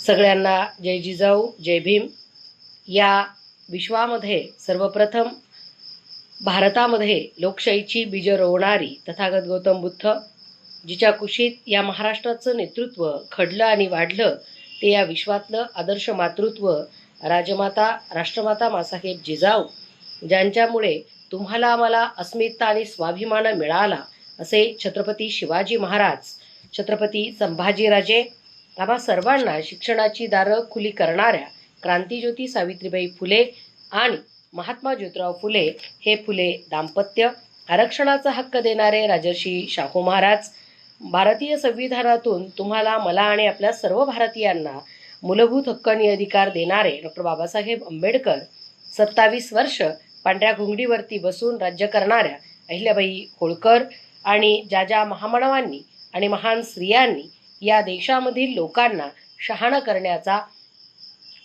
सगळ्यांना जय जिजाऊ जय भीम। या विश्वामध्ये सर्वप्रथम भारतामध्ये लोकशाहीची बीज रोवणारी तथागत गौतम बुद्ध, जिच्या कुशीत या महाराष्ट्राचं नेतृत्व घडलं आणि वाढलं, ते या विश्वातलं आदर्श मातृत्व राजमाता राष्ट्रमाता मासाहेब जिजाऊ, ज्यांच्यामुळे तुम्हाला आम्हाला अस्मिता आणि स्वाभिमान मिळाला, असे छत्रपती शिवाजी महाराज, छत्रपती संभाजीराजे, आम्हा सर्वांना शिक्षणाची दारं खुली करणाऱ्या क्रांतिज्योती सावित्रीबाई फुले आणि महात्मा ज्योतिराव फुले हे फुले दाम्पत्य, आरक्षणाचा हक्क देणारे राजर्षी शाहू महाराज, भारतीय संविधानातून तुम्हाला मला आणि आपल्या सर्व भारतीयांना मूलभूत हक्क आणि अधिकार देणारे डॉक्टर बाबासाहेब आंबेडकर, 27 वर्ष पांढऱ्या घोंगडीवरती बसून राज्य करणाऱ्या अहिल्याबाई होळकर आणि ज्या महामानवांनी आणि महान स्त्रियांनी या देशामधील लोकांना शहाणं करण्याचा,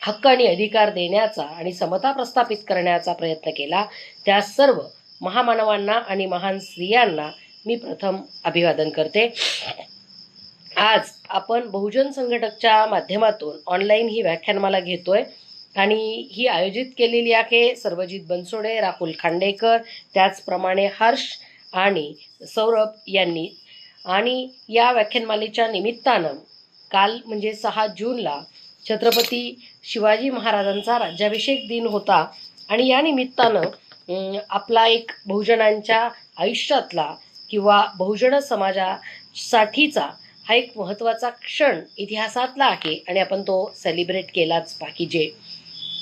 हक्क आणि अधिकार देण्याचा आणि समता प्रस्थापित करण्याचा प्रयत्न केला, त्या सर्व महामानवांना आणि महान स्त्रियांना मी प्रथम अभिवादन करते। आज आपण बहुजन संघटकच्या माध्यमातून ऑनलाईन ही व्याख्यानमाला घेतोय आणि ही आयोजित केलेली आहे सर्वजित बनसोडे, राहुल खांडेकर, त्याचप्रमाणे हर्ष आणि सौरभ यांनी। आणि या व्याख्यानमालेच्या निमित्तानं काल म्हणजे 6 जूनला छत्रपती शिवाजी महाराजांचा राज्याभिषेक दिन होता आणि या निमित्तानं आपला एक बहुजनांच्या आयुष्यातला किंवा बहुजन समाजासाठीचा हा एक महत्त्वाचा क्षण इतिहासातला आहे आणि आपण तो सेलिब्रेट केलाच पाहिजे।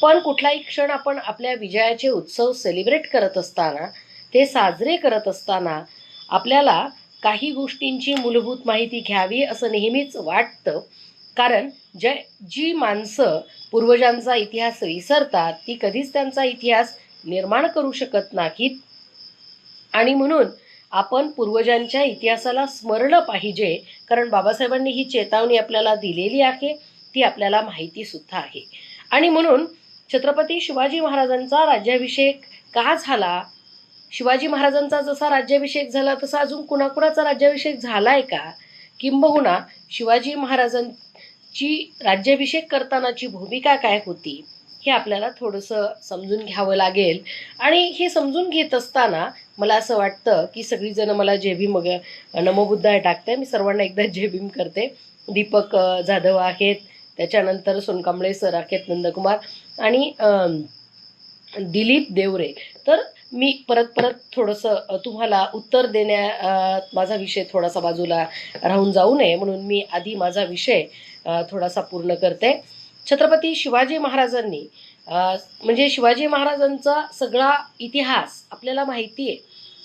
पण कुठलाही क्षण आपण आपल्या विजयाचे उत्सव सेलिब्रेट करत असताना, ते साजरे करत असताना आपल्याला काही गोष्टींची मूलभूत माहिती घ्यावी असं नेहमीच वाटतं, कारण जी माणसं पूर्वजांचा इतिहास विसरतात ती कधीच त्यांचा इतिहास निर्माण करू शकत नाहीत। आणि म्हणून आपण पूर्वजांच्या इतिहासाला स्मरणं पाहिजे, कारण बाबासाहेबांनी ही चेतावणी आपल्याला दिलेली आहे, ती आपल्याला माहिती सुद्धा आहे। आणि म्हणून छत्रपती शिवाजी महाराजांचा राज्याभिषेक का झाला, शिवाजी महाराजांचा जसा राज्याभिषेक झाला तसा अजून कुणाकुणाचा राज्याभिषेक झालाय का, किंबहुना शिवाजी महाराजांची राज्याभिषेक करतानाची भूमिका काय होती, हे आपल्याला थोडंसं समजून घ्यावं लागेल। आणि हे समजून घेत असताना मला असं वाटतं की सगळीजण मला जय भीम नमो बुद्धाय टाकते, मी सर्वांना एकदा जय भीम करते। दीपक जाधव आहेत, त्याच्यानंतर सोनकांबळे सर आहेत, नंदकुमार आणि दिलीप देवरे। तर मी परत थोडंसं तुम्हाला उत्तर देण्यात माझा विषय थोडासा बाजूला राहून जाऊ नये म्हणून मी आधी माझा विषय थोडासा पूर्ण करते। छत्रपती शिवाजी महाराजांनी म्हणजे शिवाजी महाराजांचा सगळा इतिहास आपल्याला माहिती आहे,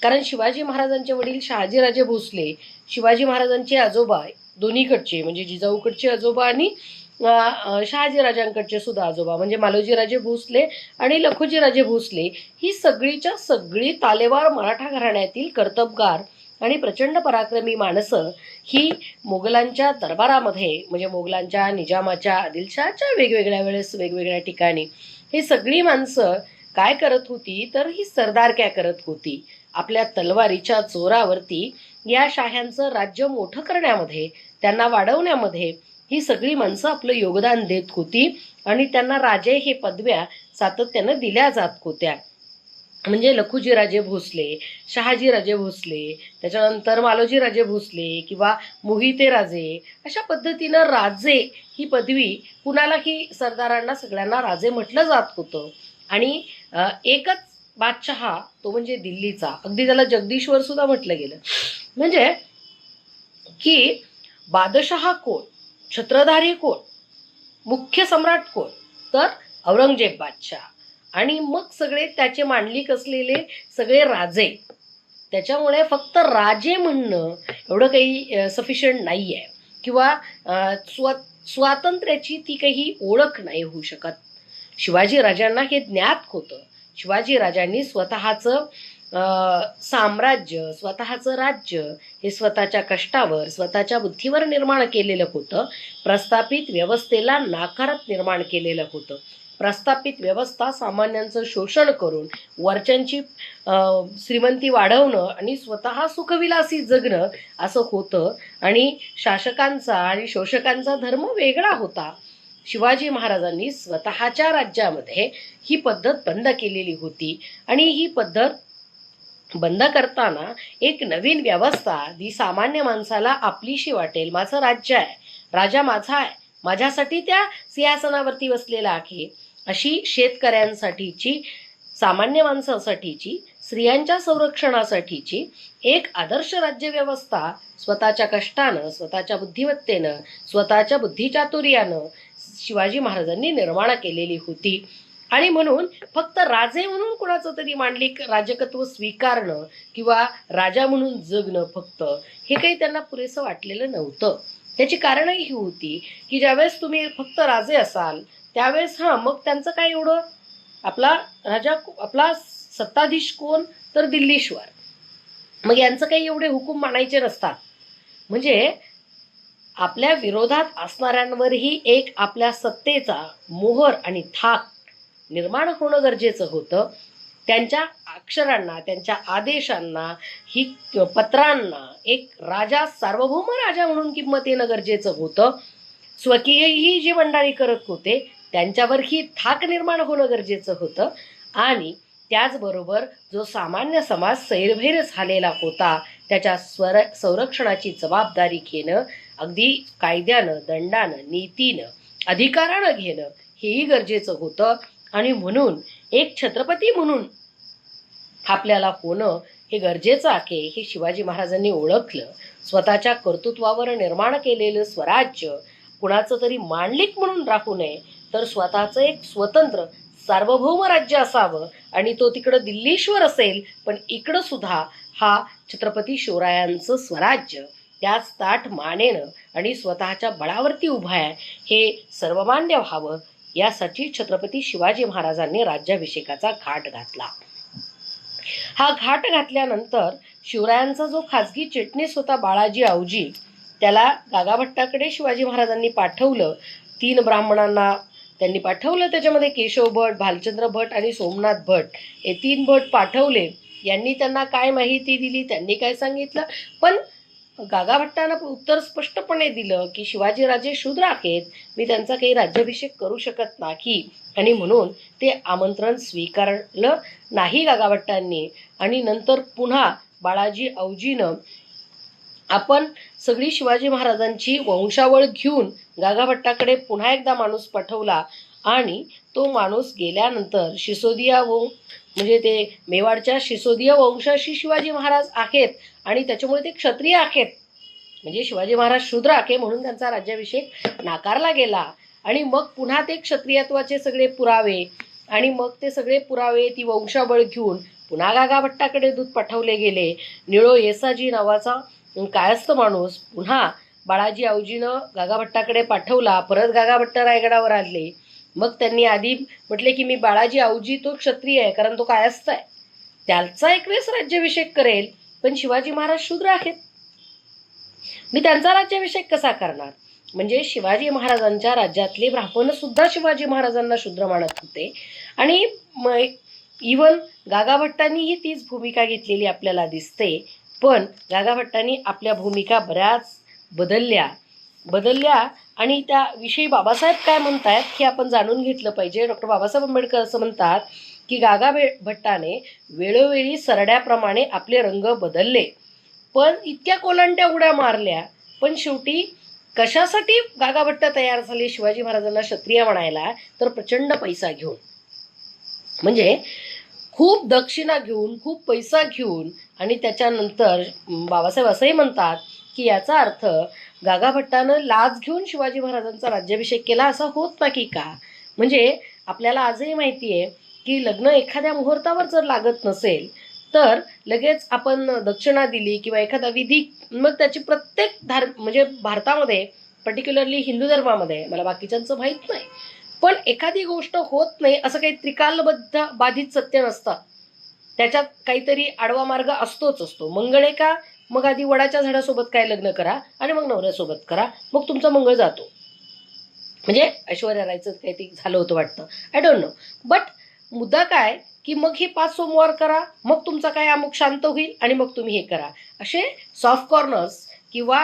कारण शिवाजी महाराजांचे वडील शहाजीराजे भोसले, शिवाजी महाराजांचे आजोबा दोन्हीकडचे म्हणजे जिजाऊकडचे आजोबा आणि शहाजीराजांकडचे सुद्धा आजोबा म्हणजे मालोजीराजे भोसले आणि लखुजीराजे भोसले, ही सगळीच्या सगळी तालेवार मराठा घराण्यातील कर्तबगार आणि प्रचंड पराक्रमी माणसं ही मोगलांच्या दरबारामध्ये म्हणजे मोगलांच्या, निजामाच्या, आदिलशहाच्या वेगवेगळ्या वेळेस वेगवेगळ्या ठिकाणी ही सगळी माणसं काय करत होती, तर ही सरदारक्या करत होती। आपल्या तलवारीच्या जोरावरती या शाह्यांचं राज्य मोठं करण्यामध्ये, त्यांना वाढवण्यामध्ये ही सगळी माणसं आपलं योगदान देत होती आणि त्यांना राजे हे पदव्या सातत्यानं दिल्या जात होत्या। म्हणजे लखुजीराजे भोसले, शहाजीराजे भोसले, त्याच्यानंतर मालोजीराजे भोसले किंवा मोहिते राजे, अशा पद्धतीनं राजे ही पदवी कुणालाही सरदारांना सगळ्यांना राजे म्हटलं जात होतं। आणि एकच बादशहा तो म्हणजे दिल्लीचा, अगदी त्याला जगदीश्वर सुद्धा म्हटलं गेलं। म्हणजे की बादशहा कोण, छत्रधारी कोण, मुख्य सम्राट कोण, तर औरंगजेब बादशाह, आणि मग सगळे त्याचे मांडलिक असलेले सगळे राजे। त्याच्यामुळे फक्त राजे म्हणणं एवढं काही सफिशियंट नाही आहे किंवा स्वातंत्र्याची ती काही ओळख नाही होऊ शकत। शिवाजी राजांना हे ज्ञात होतं, शिवाजी राजांनी स्वतःचं साम्राज्य, स्वतःचं राज्य हे स्वतःच्या कष्टावर, स्वतःच्या बुद्धीवर निर्माण केलेलं होतं। प्रस्थापित व्यवस्थेला नाकारत निर्माण केलेलं होतं। प्रस्थापित व्यवस्था सामान्यांचं शोषण करून वरच्यांची श्रीमंती वाढवणं आणि स्वतः सुखविलासी जगणं असं होतं। आणि शासकांचा आणि शोषकांचा धर्म वेगळा होता। शिवाजी महाराजांनी स्वतःच्या राज्यामध्ये ही पद्धत बंद केलेली होती आणि ही पद्धत बंद करताना एक नवीन व्यवस्था जी सामान्य माणसाला आपलीशी वाटेल, माझं राज्य आहे, राजा माझा आहे, माझ्यासाठी त्या सिंहासनावरती बसलेला आहे, अशी शेतकऱ्यांसाठीची, सामान्य माणसासाठीची, स्त्रियांच्या संरक्षणासाठीची एक आदर्श राज्यव्यवस्था स्वतःच्या कष्टानं, स्वतःच्या बुद्धिमत्तेनं, स्वतःच्या बुद्धिचातुर्यानं शिवाजी महाराजांनी निर्माण केलेली होती. आणि म्हणून फक्त राजे म्हणून कुणाचं तरी मांडलिक राजकत्व स्वीकारणं किंवा राजा म्हणून जगणं फक्त हे काही त्यांना पुरेसं वाटलेलं नव्हतं. त्याची कारणही ही होती की ज्यावेळेस तुम्ही फक्त राजे असाल त्यावेळेस मग त्यांचं काय एवढं, आपला राजा, आपला सत्ताधीश कोण तर दिल्लीश्वर, मग यांचं काही एवढे हुकूम मानायचे नसतात. म्हणजे आपल्या विरोधात असणाऱ्यांवरही एक आपल्या सत्तेचा मोहर आणि थाक निर्माण होणं गरजेचं होतं. त्यांच्या अक्षरांना, त्यांच्या आदेशांना, ही पत्रांना एक राजा, सार्वभौम राजा म्हणून किंमत येणं गरजेचं होतं. स्वकीयही जी मंडळी करत होते त्यांच्यावरही थाक निर्माण होणं गरजेचं होतं. आणि त्याचबरोबर जो सामान्य समाज सैरभैर झालेला होता त्याच्या संरक्षणाची जबाबदारी घेणं, अगदी कायद्यानं, दंडानं, नीतीनं, अधिकारानं घेणं हेही गरजेचं होतं. आणि म्हणून एक छत्रपती म्हणून आपल्याला होणं हे गरजेचं आहे हे शिवाजी महाराजांनी ओळखलं. स्वतःच्या कर्तृत्वावर निर्माण केलेलं स्वराज्य कुणाचं तरी मांडलिक म्हणून राहू नये, तर स्वतःचं एक स्वतंत्र सार्वभौम राज्य असावं. आणि तो तिकडं दिल्लीश्वर असेल पण इकडं सुद्धा हा छत्रपती शिवरायांचं स्वराज्य त्याच ताठ मानेनं आणि स्वतःच्या बळावरती उभा आहे हे सर्वमान्य व्हावं, यासाठी छत्रपती शिवाजी महाराजांनी राज्याभिषेकाचा घाट घातला. हा घाट घातल्यानंतर शिवरायांचा जो खाजगी चिटणीस होता बाळाजी आवजी, त्याला गागाभट्टाकडे शिवाजी महाराजांनी पाठवलं. 3 ब्राह्मणांना त्यांनी पाठवलं. त्याच्यामध्ये केशव भट, भालचंद्र भट आणि सोमनाथ भट हे 3 भट पाठवले. यांनी त्यांना काय माहिती दिली, त्यांनी काय सांगितलं, पण गागाभट्टानं उत्तर स्पष्टपणे दिलं की शिवाजीराजे शूद्र आहेत, मी त्यांचा काही राज्याभिषेक करू शकत नाही. आणि म्हणून ते आमंत्रण स्वीकारलं नाही गागाभट्टांनी. आणि नंतर पुन्हा बाळाजी औजीनं आपण सगळी शिवाजी महाराजांची वंशावळ घेऊन गागाभट्टाकडे पुन्हा एकदा माणूस पाठवला. आणि तो माणूस गेल्यानंतर सिसोदिया म्हणजे ते मेवाडच्या सिसोदिया वंशाशी शिवाजी महाराज आहेत आणि त्याच्यामुळे ते क्षत्रिय आहेत. म्हणजे शिवाजी महाराज शूद्र आहे म्हणून त्यांचा राज्याभिषेक नाकारला गेला. आणि मग पुन्हा ते क्षत्रियत्वाचे सगळे पुरावे आणि मग ते सगळे पुरावे, ती वंशावळ घेऊन पुन्हा गागाभट्टाकडे दूत पाठवले गेले. निळो येसाजी नावाचा कायस्थ माणूस पुन्हा बाळाजी औजीनं गागाभट्टाकडे पाठवला. परत गागाभट्ट रायगडावर आले. मग त्यांनी आधी म्हटले की मी बाळाजी औजी तो क्षत्रिय आहे कारण तो कायस्थ आहे, त्याचा एक वेळेस राज्याभिषेक करेल, पण शिवाजी महाराज शूद्र आहेत, मी त्यांचा राज्याभिषेक कसा करणार. म्हणजे शिवाजी महाराजांच्या राज्यातले ब्राह्मण सुद्धा शिवाजी महाराजांना शूद्र मानत होते. आणि इवन गागाभट्टांनीही तीच भूमिका घेतलेली आपल्याला दिसते. पण गागाभट्टांनी आपल्या भूमिका बऱ्याच बदलल्या आणि त्याविषयी बाबासाहेब काय म्हणतायत हे आपण जाणून घेतलं पाहिजे. डॉक्टर बाबासाहेब आंबेडकर असं म्हणतात की गागाभट्टाने वेळोवेळी सरड्याप्रमाणे आपले रंग बदलले, पण इतक्या कोलांट्या उड्या मारल्या, पण शेवटी कशासाठी गागाभट्ट तयार झाले शिवाजी महाराजांना क्षत्रिय म्हणायला, तर प्रचंड पैसा घेऊन, म्हणजे खूप दक्षिणा घेऊन, खूप पैसा घेऊन. आणि त्याच्यानंतर बाबासाहेब असंही म्हणतात की याचा अर्थ गागाभट्टानं लाच घेऊन शिवाजी महाराजांचा राज्याभिषेक केला असं होत नाही का. म्हणजे आपल्याला आजही माहिती आहे की लग्न एखाद्या मुहूर्तावर जर लागत नसेल तर लगेच आपण दक्षिणा दिली किंवा एखादा विधी, मग त्याची प्रत्येक म्हणजे भारतामध्ये पर्टिक्युलरली हिंदू धर्मामध्ये, मला बाकीच्यांचं माहीत नाही, पण एखादी गोष्ट होत नाही असं काही त्रिकालबद्ध बाधित सत्य नसतं. त्याच्यात काहीतरी आडवा मार्ग असतो. मंगळ का, मग आधी वडाच्या झाडासोबत काय लग्न करा आणि मग नवऱ्यासोबत करा, मग तुमचा मंगळ जातो. म्हणजे ऐश्वर्या रायचं काहीतरी झालं होतं वाटतं, आय डोंट नो. बट मुद्दा काय की मग हे 5 सोमवार करा, मग तुमचा काय अमुक शांत होईल आणि मग तुम्ही हे करा. असे सॉफ्ट कॉर्नर्स किंवा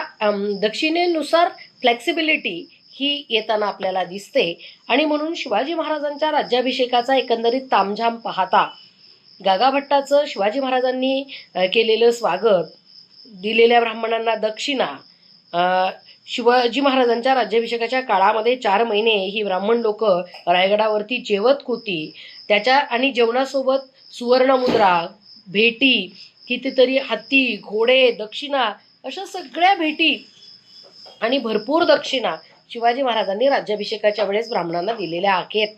दक्षिणेनुसार फ्लेक्सिबिलिटी ही येताना आपल्याला दिसते. आणि म्हणून शिवाजी महाराजांच्या राज्याभिषेकाचा एकंदरीत तामझाम पाहता गागा भट्टाचं शिवाजी महाराजांनी केलेलं स्वागत, दिलेल्या ब्राह्मणांना दक्षिणा, शिवाजी महाराजांच्या राज्याभिषेकाच्या काळामध्ये 4 महिने ही ब्राह्मण लोक रायगडावरती जेवत होती. त्याच्या आणि जेवणासोबत सुवर्णमुद्रा, भेटी, कितीतरी हत्ती, घोडे, दक्षिणा, अशा सगळ्या भेटी आणि भरपूर दक्षिणा शिवाजी महाराजांनी राज्याभिषेकाच्या वेळेस ब्राह्मणांना दिलेल्या आहेत.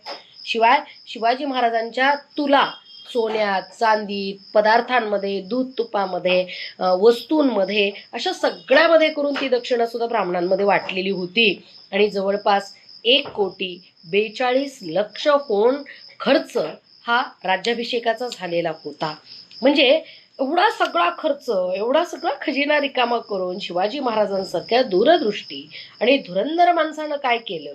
शिवाय शिवाजी महाराजांच्या तुला सोन्यात, चांदीत, पदार्थांमध्ये, दूध तुपामध्ये, वस्तूंमध्ये, अशा सगळ्यामध्ये करून ती दक्षिणा सुद्धा ब्राह्मणांमध्ये वाटलेली होती. आणि जवळपास 1,42,00,000 होऊन खर्च हा राज्याभिषेकाचा झालेला होता. म्हणजे एवढा सगळा खर्च, एवढा सगळा खजिना रिकामा करून शिवाजी महाराजांसारख्या दूरदृष्टी आणि धुरंधर माणसानं काय केलं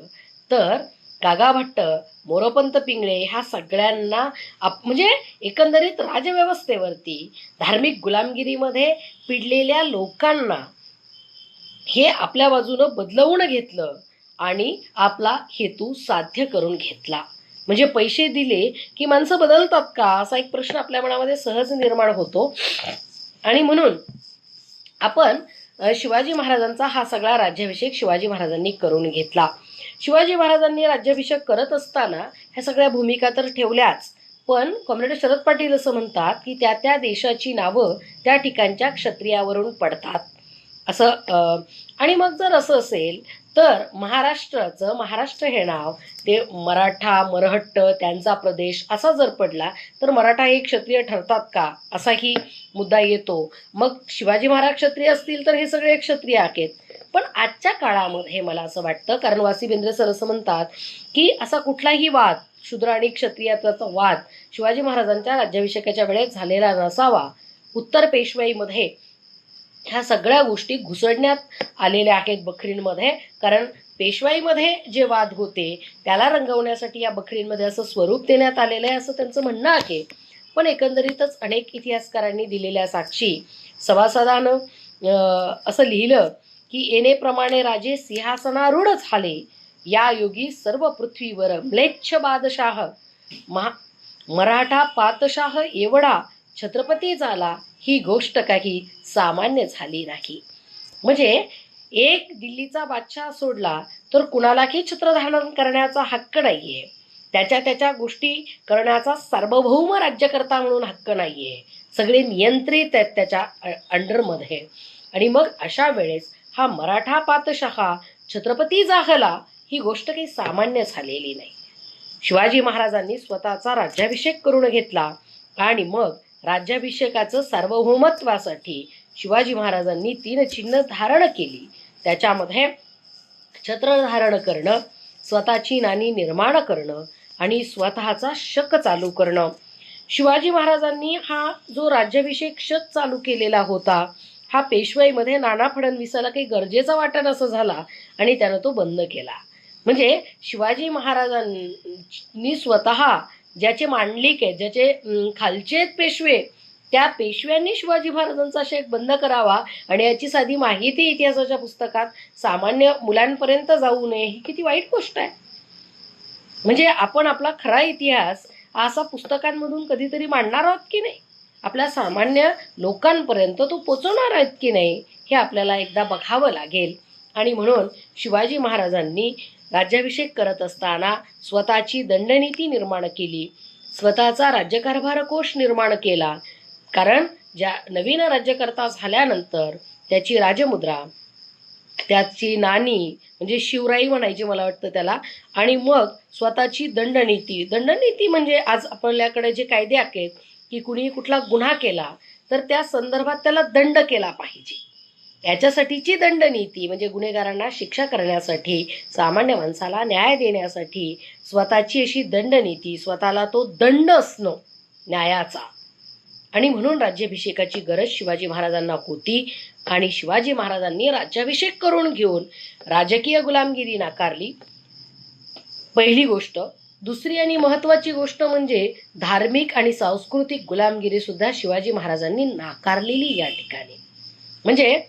तर गागा भट्ट, मोरोपंत पिंगळे ह्या सगळ्यांना म्हणजे एकंदरीत राजव्यवस्थेवरती, धार्मिक गुलामगिरीमध्ये पिडलेल्या लोकांना हे आपल्या बाजूनं बदलवून घेतलं आणि आपला हेतू साध्य करून घेतला. म्हणजे पैसे दिले की माणसं बदलतात का, असा एक प्रश्न आपल्या मनामध्ये सहज निर्माण होतो. आणि म्हणून आपण शिवाजी महाराजांचा हा सगळा राज्याभिषेक शिवाजी महाराजांनी करून घेतला. शिवाजी महाराजांनी राज्याभिषेक करत असताना ह्या सगळ्या भूमिका तर ठेवल्याच, पण कॉम्रेड शरद पाटील असं म्हणतात की त्या त्या देशाची नावं त्या ठिकाणच्या क्षत्रियावरून पडतात असं. आणि मग जर असं असेल तर महाराष्ट्र हे नाव ते मराठा, मरहट्ट, त्यांचा प्रदेश असा जर पडला तर मराठा हे क्षत्रिय ठरतात का, असाही मुद्दा येतो. मग शिवाजी महाराज क्षत्रिय असतील तर हे सगळे क्षत्रिय आहेत. पण आजच्या काळामध्ये मला असं वाटतं, कारण वासी बेंद्रे सर असं म्हणतात की असा कुठलाही वाद, शूद्र आणि क्षत्रियाचा वाद शिवाजी महाराजांच्या राज्याभिषेकाच्या वेळेस झालेला नसावा. उत्तर पेशवाईमध्ये ह्या सगळ्या गोष्टी घुसडण्यात आलेल्या आहेत बखरींमध्ये. कारण पेशवाईमध्ये जे वाद होते त्याला रंगवण्यासाठी या बखरींमध्ये असं स्वरूप देण्यात आलेलं आहे असं त्यांचं म्हणणं आहे. पण एकंदरीतच अनेक इतिहासकारांनी दिलेल्या साक्षी सभासदानं असं लिहिलं की येणेप्रमाणे राजे सिंहासनारूढ झाले, या योगी सर्व पृथ्वीवर म्लेच्छ बादशाह, मराठा पातशाह एवढा छत्रपती झाला, ही गोष्ट काही सामान्य झाली नाही. म्हणजे एक दिल्लीचा बादशाह सोडला तर कुणालाही छत्रधारण करण्याचा हक्क नाहीये, त्याच्या गोष्टी करण्याचा सार्वभौम राज्यकर्ता म्हणून हक्क नाहीये, सगळे नियंत्रित आहेत त्याच्या अंडरमध्ये. आणि मग अशा वेळेस हा मराठा पातशाह छत्रपती झाला, ही गोष्ट काही सामान्य झालेली नाही. शिवाजी महाराजांनी स्वतःचा राज्याभिषेक करून घेतला आणि मग राज्याभिषेकाचं सार्वभौमत्वासाठी शिवाजी महाराजांनी 3 चिन्ह धारण केली. त्याच्यामध्ये छत्र धारण करणं, स्वतःची नाणी निर्माण करणं आणि स्वतःचा शक चालू करणं. शिवाजी महाराजांनी हा जो राज्याभिषेक शक चालू केलेला होता हा पेशवाईमध्ये नाना फडणवीसाला काही गरजेचा वाटेनासा झाला आणि त्यानं तो बंद केला. म्हणजे शिवाजी महाराजांनी स्वतः ज्याचे मांडलिक आहेत, ज्याचे खालचे आहेत पेशवे, त्या पेशव्यांनी शिवाजी महाराजांचा शेक बंद करावा आणि याची साधी माहिती इतिहासाच्या पुस्तकात सामान्य मुलांपर्यंत जाऊ नये, ही किती वाईट गोष्ट आहे. म्हणजे आपण आपला खरा इतिहास असा पुस्तकांमधून कधीतरी मांडणार आहोत की नाही, आपल्या सामान्य लोकांपर्यंत तो पोचवणार आहेत की नाही, हे आपल्याला एकदा बघावं लागेल. आणि म्हणून शिवाजी महाराजांनी राज्याभिषेक करत असताना स्वतःची दंडनीती निर्माण केली, स्वतःचा राज्यकारभार कोश निर्माण केला. कारण ज्या नवीन राज्यकर्ता झाल्यानंतर त्याची राजमुद्रा, त्याची नाणी म्हणजे शिवराई म्हणायची मला वाटतं त्याला, आणि मग स्वतःची दंडनीती म्हणजे आज आपल्याकडे जे कायदे आहेत की कुणी कुठला गुन्हा केला तर त्या संदर्भात त्याला दंड केला पाहिजे, याच्यासाठीची दंडनीती म्हणजे गुन्हेगारांना शिक्षा करण्यासाठी, सामान्य माणसाला न्याय देण्यासाठी स्वतःची अशी दंडनीती, स्वतःला तो दंड असणं न्यायाचा. आणि म्हणून राज्याभिषेकाची गरज शिवाजी महाराजांना होती आणि शिवाजी महाराजांनी राज्याभिषेक करून घेऊन राजकीय गुलामगिरी नाकारली, पहिली गोष्ट. दुसरी आणि महत्वाची गोष्ट म्हणजे धार्मिक आणि सांस्कृतिक गुलामगिरी सुद्धा शिवाजी महाराजांनी नाकारलेली या ठिकाणी. म्हणजे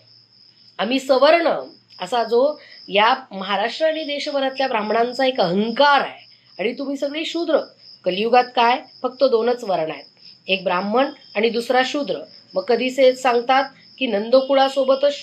आम्ही सवर्ण असा जो या महाराष्ट्र आणि देशभरातल्या ब्राह्मणांचा एक अहंकार आहे आणि तुम्ही सगळे शूद्र. कलियुगात काय, फक्त 2च वर्ण आहेत, एक ब्राह्मण आणि दुसरा शूद्र. मग कधीच सांगतात की नंदकुळासोबतच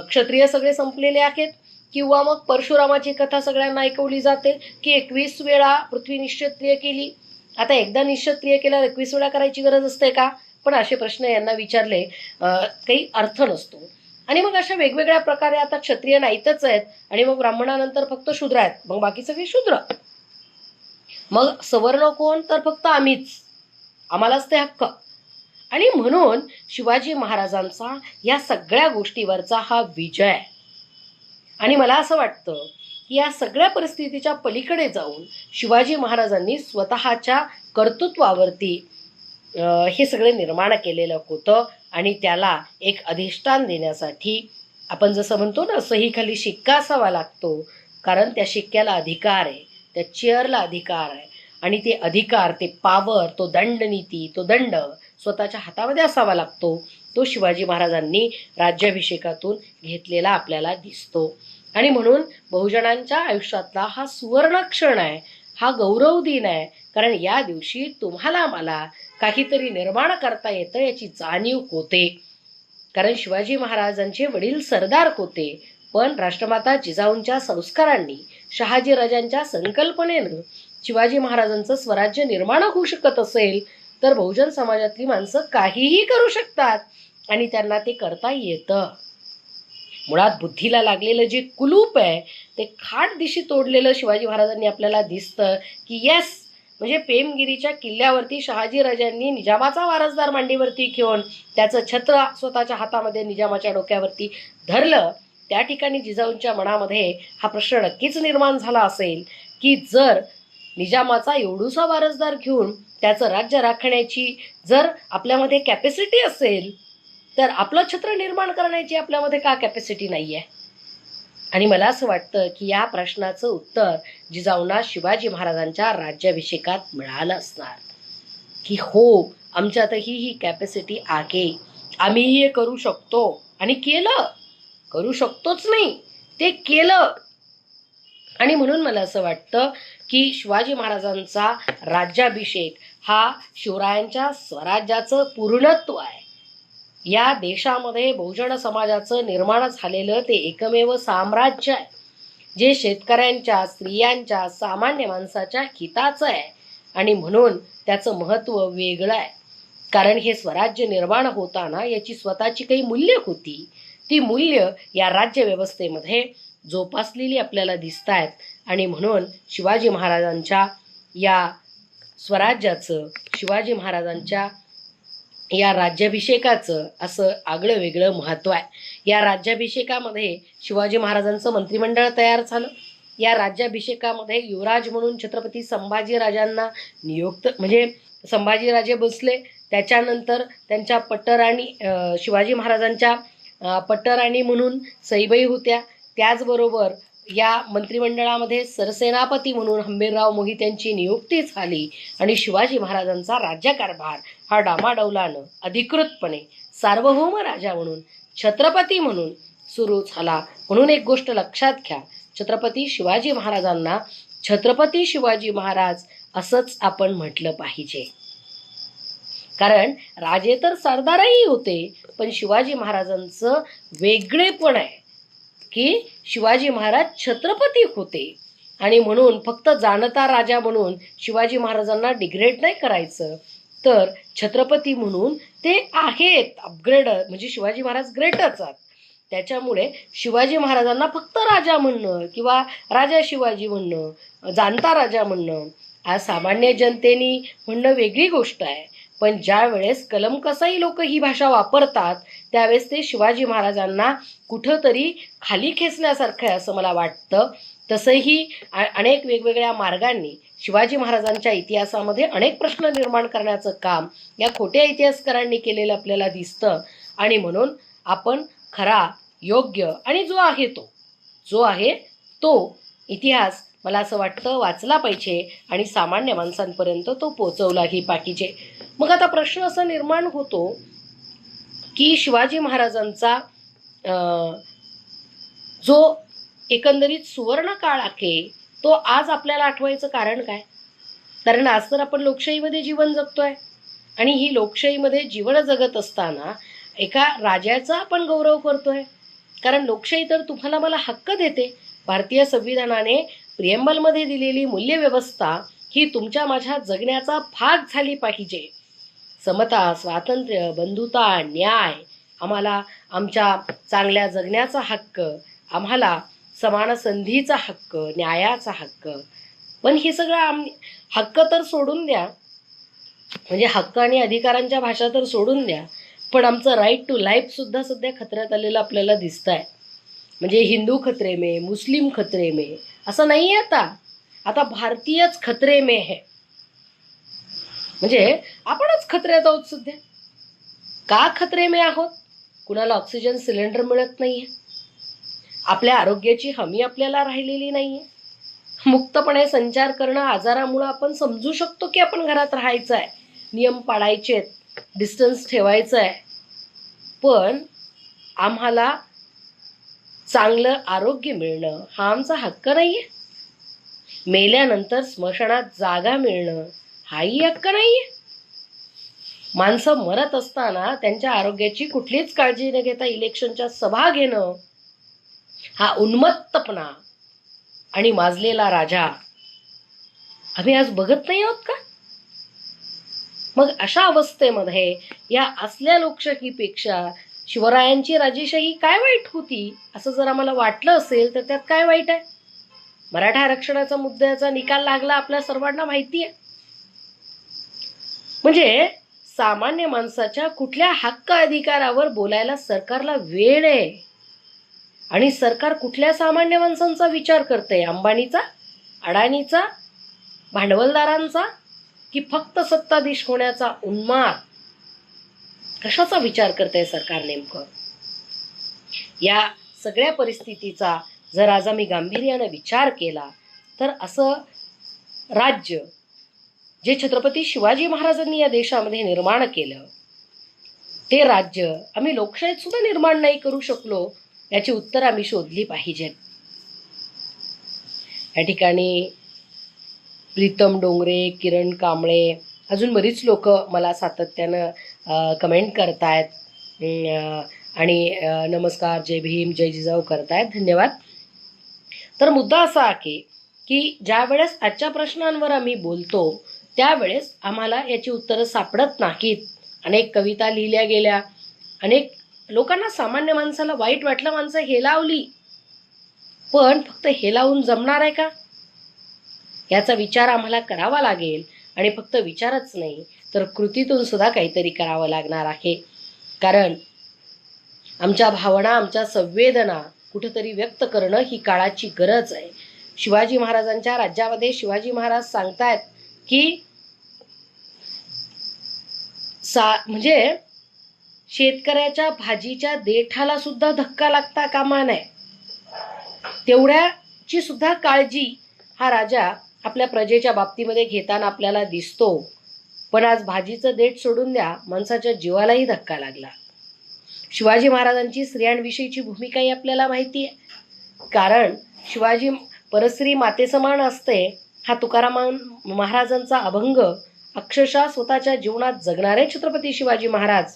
क्षत्रिय सगळे संपलेले आहेत, किंवा मग परशुरामाची कथा सगळ्यांना ऐकवली जाते की 21 वेळा पृथ्वी निश्चत्रिय केली. आता एकदा निश्चत्रिय केल्यावर 21 वेळा करायची गरज असते का? पण असे प्रश्न यांना विचारले काही अर्थ नसतो. आणि मग अशा वेगवेगळ्या प्रकारे आता क्षत्रिय नाहीतच आहेत आणि मग ब्राह्मणानंतर फक्त शूद्र आहेत, मग बाकी सगळे शूद्र. मग सवर्ण कोण? तर फक्त आम्हीच, आम्हालाच ते हक्क. आणि म्हणून शिवाजी महाराजांचा या सगळ्या गोष्टीवरचा हा विजय आहे. आणि मला असं वाटतं की या सगळ्या परिस्थितीच्या पलीकडे जाऊन शिवाजी महाराजांनी स्वतःच्या कर्तृत्वावरती हे सगळे निर्माण केलेलं होतं आणि त्याला एक अधिष्ठान देण्यासाठी आपण जसं म्हणतो ना, सहीखाली शिक्का असावा लागतो, कारण त्या शिक्क्याला अधिकार आहे, त्या चेअरला अधिकार आहे आणि ते अधिकार, ते पावर, तो दंडनीती, तो दंड स्वतःच्या हातामध्ये असावा लागतो. तो शिवाजी महाराजांनी राज्याभिषेकातून घेतलेला आपल्याला दिसतो. आणि म्हणून बहुजनांच्या आयुष्यातला हा सुवर्ण क्षण आहे, हा गौरव दिन आहे, कारण या दिवशी तुम्हाला मला काहीतरी निर्माण करता येतं याची जाणीव होते. कारण शिवाजी महाराजांचे वडील सरदार होते, पण राष्ट्रमाता जिजाऊंच्या संस्कारांनी, शहाजीराजांच्या संकल्पनेनं शिवाजी महाराजांचं स्वराज्य निर्माण होऊ शकत असेल तर बहुजन समाजातली माणसं काहीही करू शकतात आणि त्यांना ते करता येतं. मुळात बुद्धीला लागलेलं जे कुलूप आहे ते खाट दिशी तोडलेलं शिवाजी महाराजांनी आपल्याला दिसतं की येस, म्हणजे पेमगिरीच्या किल्ल्यावरती शहाजीराजांनी निजामाचा वारसदार मांडीवरती घेऊन त्याचं छत्र स्वतःच्या हातामध्ये निजामाच्या डोक्यावरती धरलं. त्या ठिकाणी जिजाऊंच्या मनामध्ये हा प्रश्न नक्कीच निर्माण झाला असेल की जर निजामाचा एवढूसा वारसदार घेऊन त्याचं राज्य राखण्याची जर आपल्यामध्ये कॅपॅसिटी असेल तर आपलं छत्र निर्माण करण्याची आपल्यामध्ये का कॅपॅसिटी नाही आहे? आणि मला असं वाटतं की या प्रश्नाचं उत्तर जिजाऊंना शिवाजी महाराजांच्या राज्याभिषेकात मिळालं असणार की हो, आमच्यातही ही कॅपॅसिटी आहे, आम्हीही हे करू शकतो. आणि केलं, करू शकतोच नाही, ते केलं. आणि म्हणून मला असं वाटतं की शिवाजी महाराजांचा राज्याभिषेक हा शिवरायांच्या स्वराज्याचं पूर्णत्व आहे. या देशामध्ये बहुजन समाजाचं निर्माण झालेलं ते एकमेव साम्राज्य आहे जे शेतकऱ्यांच्या, स्त्रियांच्या, सामान्य माणसाच्या हिताचं आहे. आणि म्हणून त्याचं महत्त्व वेगळं आहे, कारण हे स्वराज्य निर्माण होताना याची स्वतःची काही मूल्य होती. ती मूल्य या राज्यव्यवस्थेमध्ये जोपासलेली आपल्याला दिसत आहेत. आणि म्हणून शिवाजी महाराजांच्या या स्वराज्याचं, शिवाजी महाराजांच्या या राज्याभिषेकाचं असं आगळं वेगळं महत्त्व आहे. या राज्याभिषेकामध्ये शिवाजी महाराजांचं मंत्रिमंडळ तयार झालं. या राज्याभिषेकामध्ये युवराज म्हणून छत्रपती संभाजीराजांना नियुक्त, म्हणजे संभाजीराजे बसले. त्याच्यानंतर त्यांच्या पट्टराणी, शिवाजी महाराजांच्या पट्टराणी म्हणून सईबाई होत्या. त्याचबरोबर या मंत्रिमंडळामध्ये सरसेनापती म्हणून हंबीरराव मोहित यांची नियुक्ती झाली आणि शिवाजी महाराजांचा राज्यकारभार हा डामाडौलानं अधिकृतपणे सार्वभौम राजा म्हणून, छत्रपती म्हणून सुरू झाला. म्हणून एक गोष्ट लक्षात घ्या, छत्रपती शिवाजी महाराजांना छत्रपती शिवाजी महाराज असंच आपण म्हटलं पाहिजे. कारण राजे तर सरदारही होते, पण शिवाजी महाराजांचं वेगळेपण आहे की शिवाजी महाराज छत्रपती होते. आणि म्हणून फक्त जाणता राजा म्हणून शिवाजी महाराजांना डिग्रेड नाही करायचं, तर छत्रपती म्हणून ते आहेत अपग्रेड, म्हणजे शिवाजी महाराज ग्रेटच आहेत. त्याच्यामुळे शिवाजी महाराजांना फक्त राजा म्हणणं किंवा राजा शिवाजी म्हणणं, जाणता राजा म्हणणं, आज सामान्य जनतेनी म्हणणं वेगळी गोष्ट आहे. पण ज्या वेळेस कलमकसाई लोक ही भाषा वापरतात त्यावेळेस ते शिवाजी महाराजांना कुठंतरी खाली खेचण्यासारखं आहे असं मला वाटतं. तसंही अनेक वेगवेगळ्या मार्गांनी शिवाजी महाराजांच्या इतिहासामध्ये अनेक प्रश्न निर्माण करण्याचं काम या खोट्या इतिहासकारांनी केलेलं आपल्याला दिसतं. आणि म्हणून आपण खरा, योग्य आणि जो आहे तो इतिहास मला असं वाटतं वाचला पाहिजे आणि सामान्य माणसांपर्यंत तो पोहोचवलाही पाहिजे. मग आता प्रश्न असा निर्माण होतो की शिवाजी महाराजांचा जो एकंदरीत सुवर्ण काळ आहे तो आज आपल्याला आठवायचं कारण काय? कारण आज तर आपण लोकशाहीमध्ये जीवन जगतोय आणि ही लोकशाहीमध्ये जीवन जगत असताना एका राजाचा आपण गौरव करतोय. कारण लोकशाही तर तुम्हाला मला हक्क देते. भारतीय संविधानाने प्रिएम्बलमध्ये दिलेली मूल्यव्यवस्था ही तुमच्या माझ्या जगण्याचा भाग झाली पाहिजे. समता, स्वातंत्र्य, बंधुता, न्याय, आम्हाला आमच्या चांगल्या जगण्याचा हक्क, आम्हाला समान संधीचा हक्क, न्यायाचा हक्क. पण हे सगळं हक्क तर सोडून द्या, म्हणजे हक्क आणि अधिकारांच्या भाषा तर सोडून द्या, पण आमचं राईट टू लाईफ सुद्धा सध्या खतऱ्यात आलेलं आपल्याला दिसत आहे. म्हणजे हिंदू खतरे में, मुस्लिम खतरे में असं नाही आहे. आता भारतीयच खतरे में है. म्हणजे आपणच खतऱ्यात आहोत सध्या. का खतरे में आहोत? कुणाला ऑक्सिजन सिलेंडर मिळत नाहीये, आपल्या आरोग्याची हमी आपल्याला राहिलेली नाहीये. मुक्तपणे संचार करणं आजारामुळे आपण समजू शकतो की आपण घरात राहायचं आहे, नियम पाळायचे, डिस्टन्स ठेवायचं आहे. पण आम्हाला चांगलं आरोग्य मिळणं हा आमचा हक्क नाहीये. मेल्यानंतर स्मशानात जागा मिळणं हाही हक्क नाहीये. माणसं मरत असताना त्यांच्या आरोग्याची कुठलीच काळजी न घेता इलेक्शनच्या सभा घेणं हा उन्मत्तपणा आणि माजलेला राजा आम्ही आज बघत नाही आहोत का? मग अशा अवस्थेमध्ये या असल्या लोकशाहीपेक्षा शिवरायांची राजेशाही काय वाईट होती असं जर आम्हाला वाटलं असेल तर त्यात काय वाईट आहे? मराठा आरक्षणाचा मुद्द्याचा निकाल लागला आपल्या सर्वांना माहिती आहे. म्हणजे सामान्य माणसाच्या कुठल्या हक्क अधिकारावर बोलायला सरकारला वेळ आहे. आणि सरकार कुठल्या सामान्य माणसांचा विचार करतंय? अंबानीचा, अडाणीचा, भांडवलदारांचा, की फक्त सत्ताधीश होण्याचा उन्माद? कशाचा विचार करतंय सरकार नेमकं? या सगळ्या परिस्थितीचा जर आज आम्ही गांभीर्याने विचार केला तर असं राज्य जे छत्रपती शिवाजी महाराजांनी या देशामध्ये निर्माण केलं ते राज्य आम्ही लोकशाहीत सुद्धा निर्माण नाही करू शकलो याची उत्तर आम्ही शोधली पाहिजेत. या ठिकाणी प्रीतम डोंगरे, किरण कांबळे, अजून बरीच लोक मला सातत्यानं कमेंट करतायत आणि नमस्कार, जय भीम, जय जिजाऊ करतायत. धन्यवाद. तर मुद्दा असा आहे की ज्या वेळेस आजच्या प्रश्नांवर आम्ही बोलतो त्यावेळेस आम्हाला याची उत्तरं सापडत नाहीत. अनेक कविता लिहिल्या गेल्या, अनेक लोकांना, सामान्य माणसाला वाईट वाटलं, माणसं हेलावली. पण फक्त हेलावून जमणार आहे का याचा विचार आम्हाला करावा लागेल. आणि फक्त विचारच नाही तर कृतीतून सुद्धा काहीतरी करावं लागणार आहे. कारण आमच्या भावना, आमच्या संवेदना कुठेतरी व्यक्त करणं ही काळाची गरज आहे. शिवाजी महाराजांच्या राज्यामध्ये शिवाजी महाराज सांगतायत की म्हणजे शेतकऱ्याच्या भाजीच्या देठाला सुद्धा धक्का लागता कामा नये, तेवढ्याची सुद्धा काळजी हा राजा आपल्या प्रजेच्या बाबतीमध्ये घेताना आपल्याला दिसतो. पण आज भाजीचं देठ सोडून द्या, माणसाच्या जीवालाही धक्का लागला. शिवाजी महाराजांची स्त्रियांविषयीची भूमिकाही आपल्याला माहिती आहे. कारण शिवाजी परस्त्री मातेसमान असते हा तुकाराम महाराजांचा अभंग अक्षरशः स्वतःच्या जीवनात जगणारे छत्रपती शिवाजी महाराज.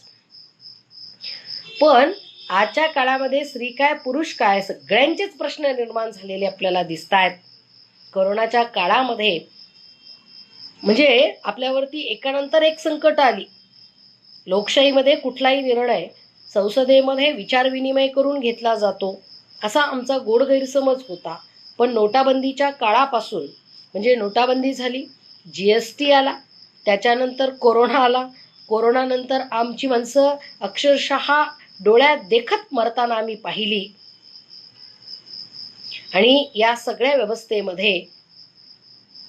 पण आजच्या काळामध्ये स्त्री काय पुरुष काय सगळ्यांचेच प्रश्न निर्माण झालेले आपल्याला दिसत आहेत. कोरोनाच्या काळामध्ये म्हणजे आपल्यावरती एकानंतर एक संकट आली. लोकशाहीमध्ये कुठलाही निर्णय संसदेमध्ये विचारविनिमय करून घेतला जातो असा आमचा गोड गैरसमज होता. पण नोटाबंदीच्या काळापासून, म्हणजे नोटाबंदी झाली, GST आला, त्याच्यानंतर कोरोना आला, कोरोनानंतर आमची माणसं अक्षरशः डोळ्यात देखत मरताना आम्ही पाहिली. आणि या सगळ्या व्यवस्थेमध्ये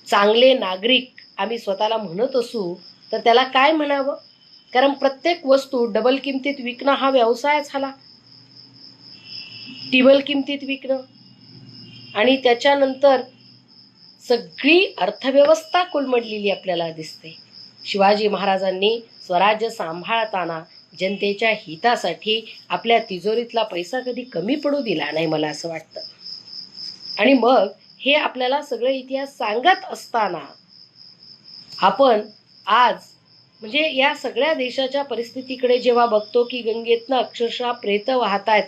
चांगले नागरिक आम्ही स्वतःला म्हणत असू तर त्याला काय म्हणावं? कारण प्रत्येक वस्तू डबल किमतीत विकणं हा व्यवसाय झाला, टिबल किमतीत विकणं. आणि त्याच्यानंतर सगळी अर्थव्यवस्था कोलमडलेली आपल्याला दिसते. शिवाजी महाराजांनी स्वराज्य सांभाळताना जनतेच्या हितासाठी आपल्या तिजोरीतला पैसा कधी कमी पडू दिला नाही, मला असं वाटतं. आणि मग हे आपल्याला सगळं इतिहास सांगत असताना आपण आज म्हणजे या सगळ्या देशाच्या परिस्थितीकडे जेव्हा बघतो की गंगेतनं अक्षरशः प्रेत वाहतायत,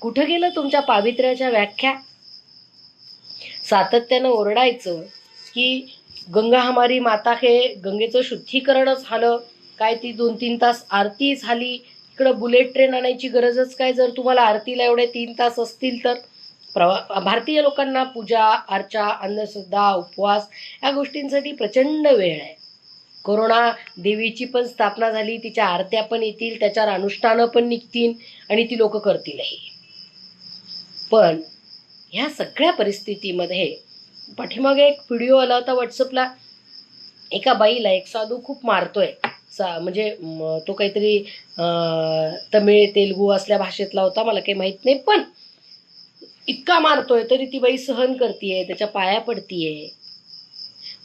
कुठं गेलं तुमच्या पावित्र्याच्या व्याख्या? सातत्यानं ओरडायचं की गंगा हमारी माता हे, गंगेचं शुद्धीकरण झालं काय, ती 2-3 तास आरती झाली, इकडं बुलेट ट्रेन आणायची गरजच काय जर तुम्हाला आरतीला एवढे 3 तास असतील तर. भारतीय लोकांना पूजा अर्चा, अंधश्रद्धा, उपवास या गोष्टींसाठी प्रचंड वेळ आहे. कोरोना देवीची पण स्थापना झाली, तिच्या आरत्या पण येतील, त्याच्यावर अनुष्ठानं पण निघतील आणि ती लोक करतीलही. पण ह्या सगळ्या परिस्थितीमध्ये पाठीमागे एक व्हिडिओ आला होता व्हॉट्सअपला, एका बाईला एक साधू खूप मारतोय, म्हणजे तो काहीतरी तमिळ तेलुगू असल्या भाषेतला होता, मला काही माहित नाही, पण इतका मारतोय तरी ती बाई सहन करतीये, त्याच्या पाया पडतीये.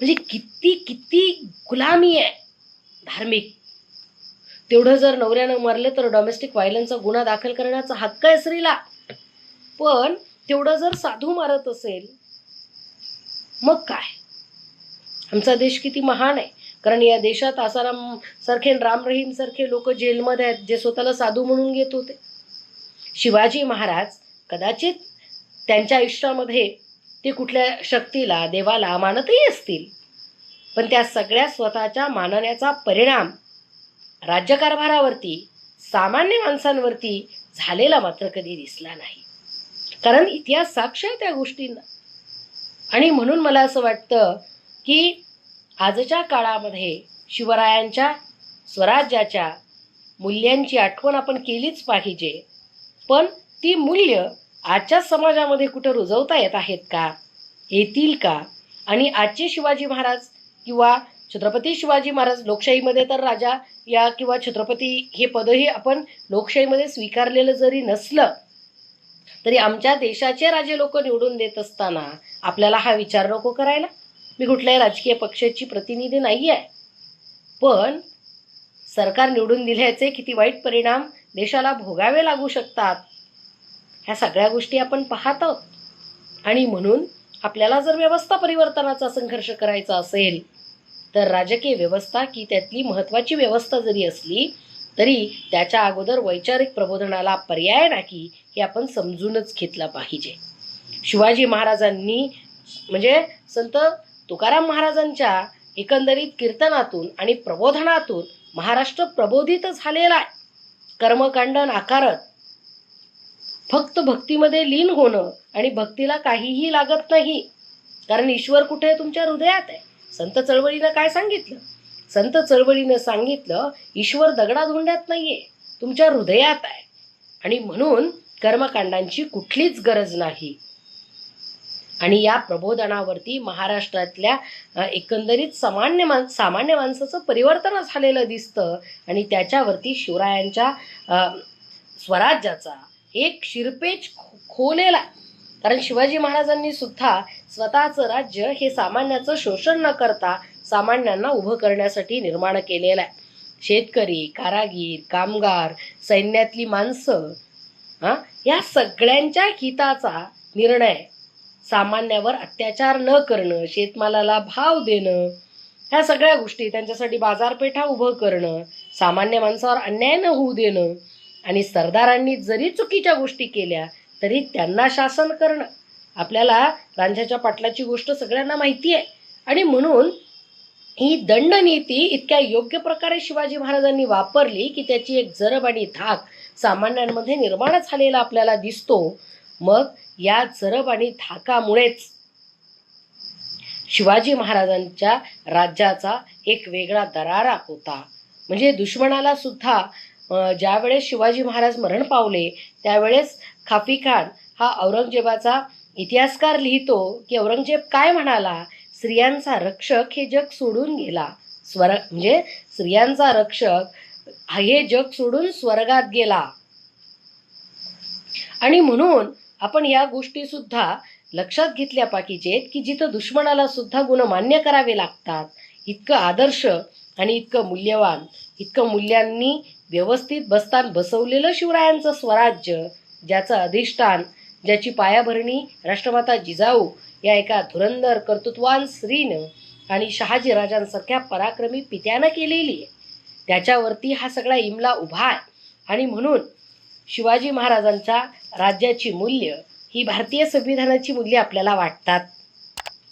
म्हणजे किती किती गुलामी आहे धार्मिक. तेवढं जर नवऱ्यानं मारलं तर डोमेस्टिक व्हायलन्सचा गुन्हा दाखल करण्याचा हक्क आहे स्त्रीला, पण तेवढं जर साधू मारत असेल मग काय? आमचा देश किती महान आहे. कारण या देशात आसाराम सारखे, राम रहीम सारखे लोक जेलमध्ये आहेत जे स्वतःला साधू म्हणून घेत होते. शिवाजी महाराज कदाचित त्यांच्या आयुष्यामध्ये ते कुठल्या शक्तीला, देवाला मानतही असतील, पण त्या सगळ्या स्वतःच्या मानण्याचा परिणाम राज्यकारभारावरती, सामान्य माणसांवरती झालेला मात्र कधी दिसला नाही. कारण इतिहास साक्ष आहे त्या गोष्टींना. आणि म्हणून मला असं वाटतं की आजच्या काळामध्ये शिवरायांच्या स्वराज्याच्या मूल्यांची आठवण आपण केलीच पाहिजे, पण ती मूल्य आजच्या समाजामध्ये कुठं रुजवता येत आहेत का, येतील का? आणि आजचे शिवाजी महाराज किंवा छत्रपती शिवाजी महाराज, लोकशाहीमध्ये तर राजा या किंवा छत्रपती हे पदही आपण लोकशाहीमध्ये स्वीकारलेलं जरी नसलं तरी आमच्या देशाचे राजे लोक निवडून देत असताना आपल्याला हा विचार नको करायला? मी कुठल्याही राजकीय पक्षाची प्रतिनिधी नाही आहे, पण सरकार निवडून दिल्याचे किती वाईट परिणाम देशाला भोगावे लागू शकतात ह्या सगळ्या गोष्टी आपण पाहत आहोत. आणि म्हणून आपल्याला जर व्यवस्था परिवर्तनाचा संघर्ष करायचा असेल तर राजकीय व्यवस्था की त्यातली महत्त्वाची व्यवस्था जरी असली तरी त्याच्या अगोदर वैचारिक प्रबोधनाला पर्याय नाही हे आपण समजूनच घेतलं पाहिजे. शिवाजी महाराजांनी म्हणजे संत तुकाराम महाराजांच्या एकंदरीत कीर्तनातून आणि प्रबोधनातून महाराष्ट्र प्रबोधित झालेला आहे. कर्मकांड नाकारत फक्त भक्तीमध्ये लीन होणं, आणि भक्तीला काहीही लागत नाही, कारण ईश्वर कुठे आहे? तुमच्या हृदयात आहे. संत चळवळीनं काय सांगितलं? संत चळवळीनं सांगितलं ईश्वर दगडाधोंड्यात नाहीये, तुमच्या हृदयात आहे. आणि म्हणून कर्मकांडांची कुठलीच गरज नाही. आणि या प्रबोधनावरती महाराष्ट्रातल्या एकंदरीत सामान्य माणसाचं परिवर्तन झालेलं दिसतं. आणि त्याच्यावरती शिवरायांच्या स्वराज्याचा एक शिरपेच खोलेला. कारण शिवाजी महाराजांनी सुद्धा स्वतःचं राज्य हे सामान्याचं शोषण न करता सामान्यांना उभं करण्यासाठी निर्माण केलेलं आहे. शेतकरी, कारागीर, कामगार, सैन्यातली माणसं या सगळ्यांच्या हिताचा निर्णय, सामान्यावर अत्याचार न करणं, शेतमालाला भाव देणं, ह्या सगळ्या गोष्टी, त्यांच्यासाठी बाजारपेठा उभं करणं, सामान्य माणसावर अन्याय न होऊ देणं, आणि सरदारांनी जरी चुकीच्या गोष्टी केल्या तरी त्यांना शासन करणं. आपल्याला रांझ्याच्या पाटलाची गोष्ट सगळ्यांना माहिती आहे. आणि म्हणून ही दंडनीती इतक्या योग्य प्रकारे शिवाजी महाराजांनी वापरली की त्याची एक जरब आणि धाक सामान्यांमध्ये निर्माण झालेला आपल्याला दिसतो. मग या जरब आणि धाकामुळेच शिवाजी महाराजांच्या राज्याचा एक वेगळा दरारा होता. म्हणजे दुश्मनाला सुद्धा ज्यावेळेस शिवाजी महाराज मरण पावले त्यावेळेस खाफी खान हा औरंगजेबाचा इतिहासकार लिहितो की औरंगजेब काय म्हणाला, स्त्रियांचा रक्षक हे जग सोडून गेला. म्हणजे स्त्रियांचा रक्षक हे जग सोडून स्वर्गात गेला. आणि म्हणून आपण या गोष्टी सुद्धा लक्षात घेतल्या पाहिजेत की जिथं दुश्मनाला सुद्धा गुण मान्य करावे लागतात, इतकं आदर्श आणि इतकं मूल्यवान, इतकं मूल्यांनी व्यवस्थित बसतान बसवलेलं शिवरायांचं स्वराज्य, ज्याचं अधिष्ठान ज्याची पायाभरणी राष्ट्रमाता जिजाऊ या एका धुरंधर कर्तृत्वान स्त्रीनं आणि शहाजी राजांसारख्या पराक्रमी पित्यानं केलेली आहे, त्याच्यावरती हा सगळा इमला उभा आहे. आणि म्हणून शिवाजी महाराजांच्या राज्याची मूल्य ही भारतीय संविधानाची मूल्य आपल्याला वाटतात.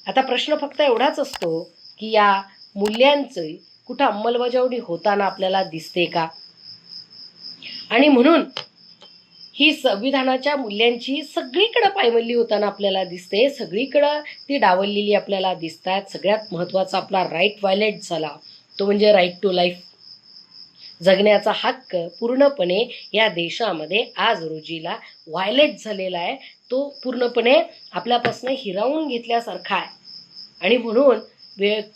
आता प्रश्न फक्त एवढाच असतो की या मूल्यांची कुठं अंमलबजावणी होताना आपल्याला दिसते का? आणि म्हणून ही संविधानाच्या मूल्यांची सगळीकडे पायमल्ली होताना आपल्याला दिसते, सगळीकडं ती डावललेली आपल्याला दिसतात. सगळ्यात महत्त्वाचा आपला राईट व्हायलेट झाला, तो म्हणजे राईट टू लाईफ. जगण्याचा हक्क पूर्णपणे या देशामध्ये आज रोजीला व्हायलेट झालेला आहे. तो पूर्णपणे आपल्यापासून हिरावून घेतल्यासारखा आहे. आणि म्हणून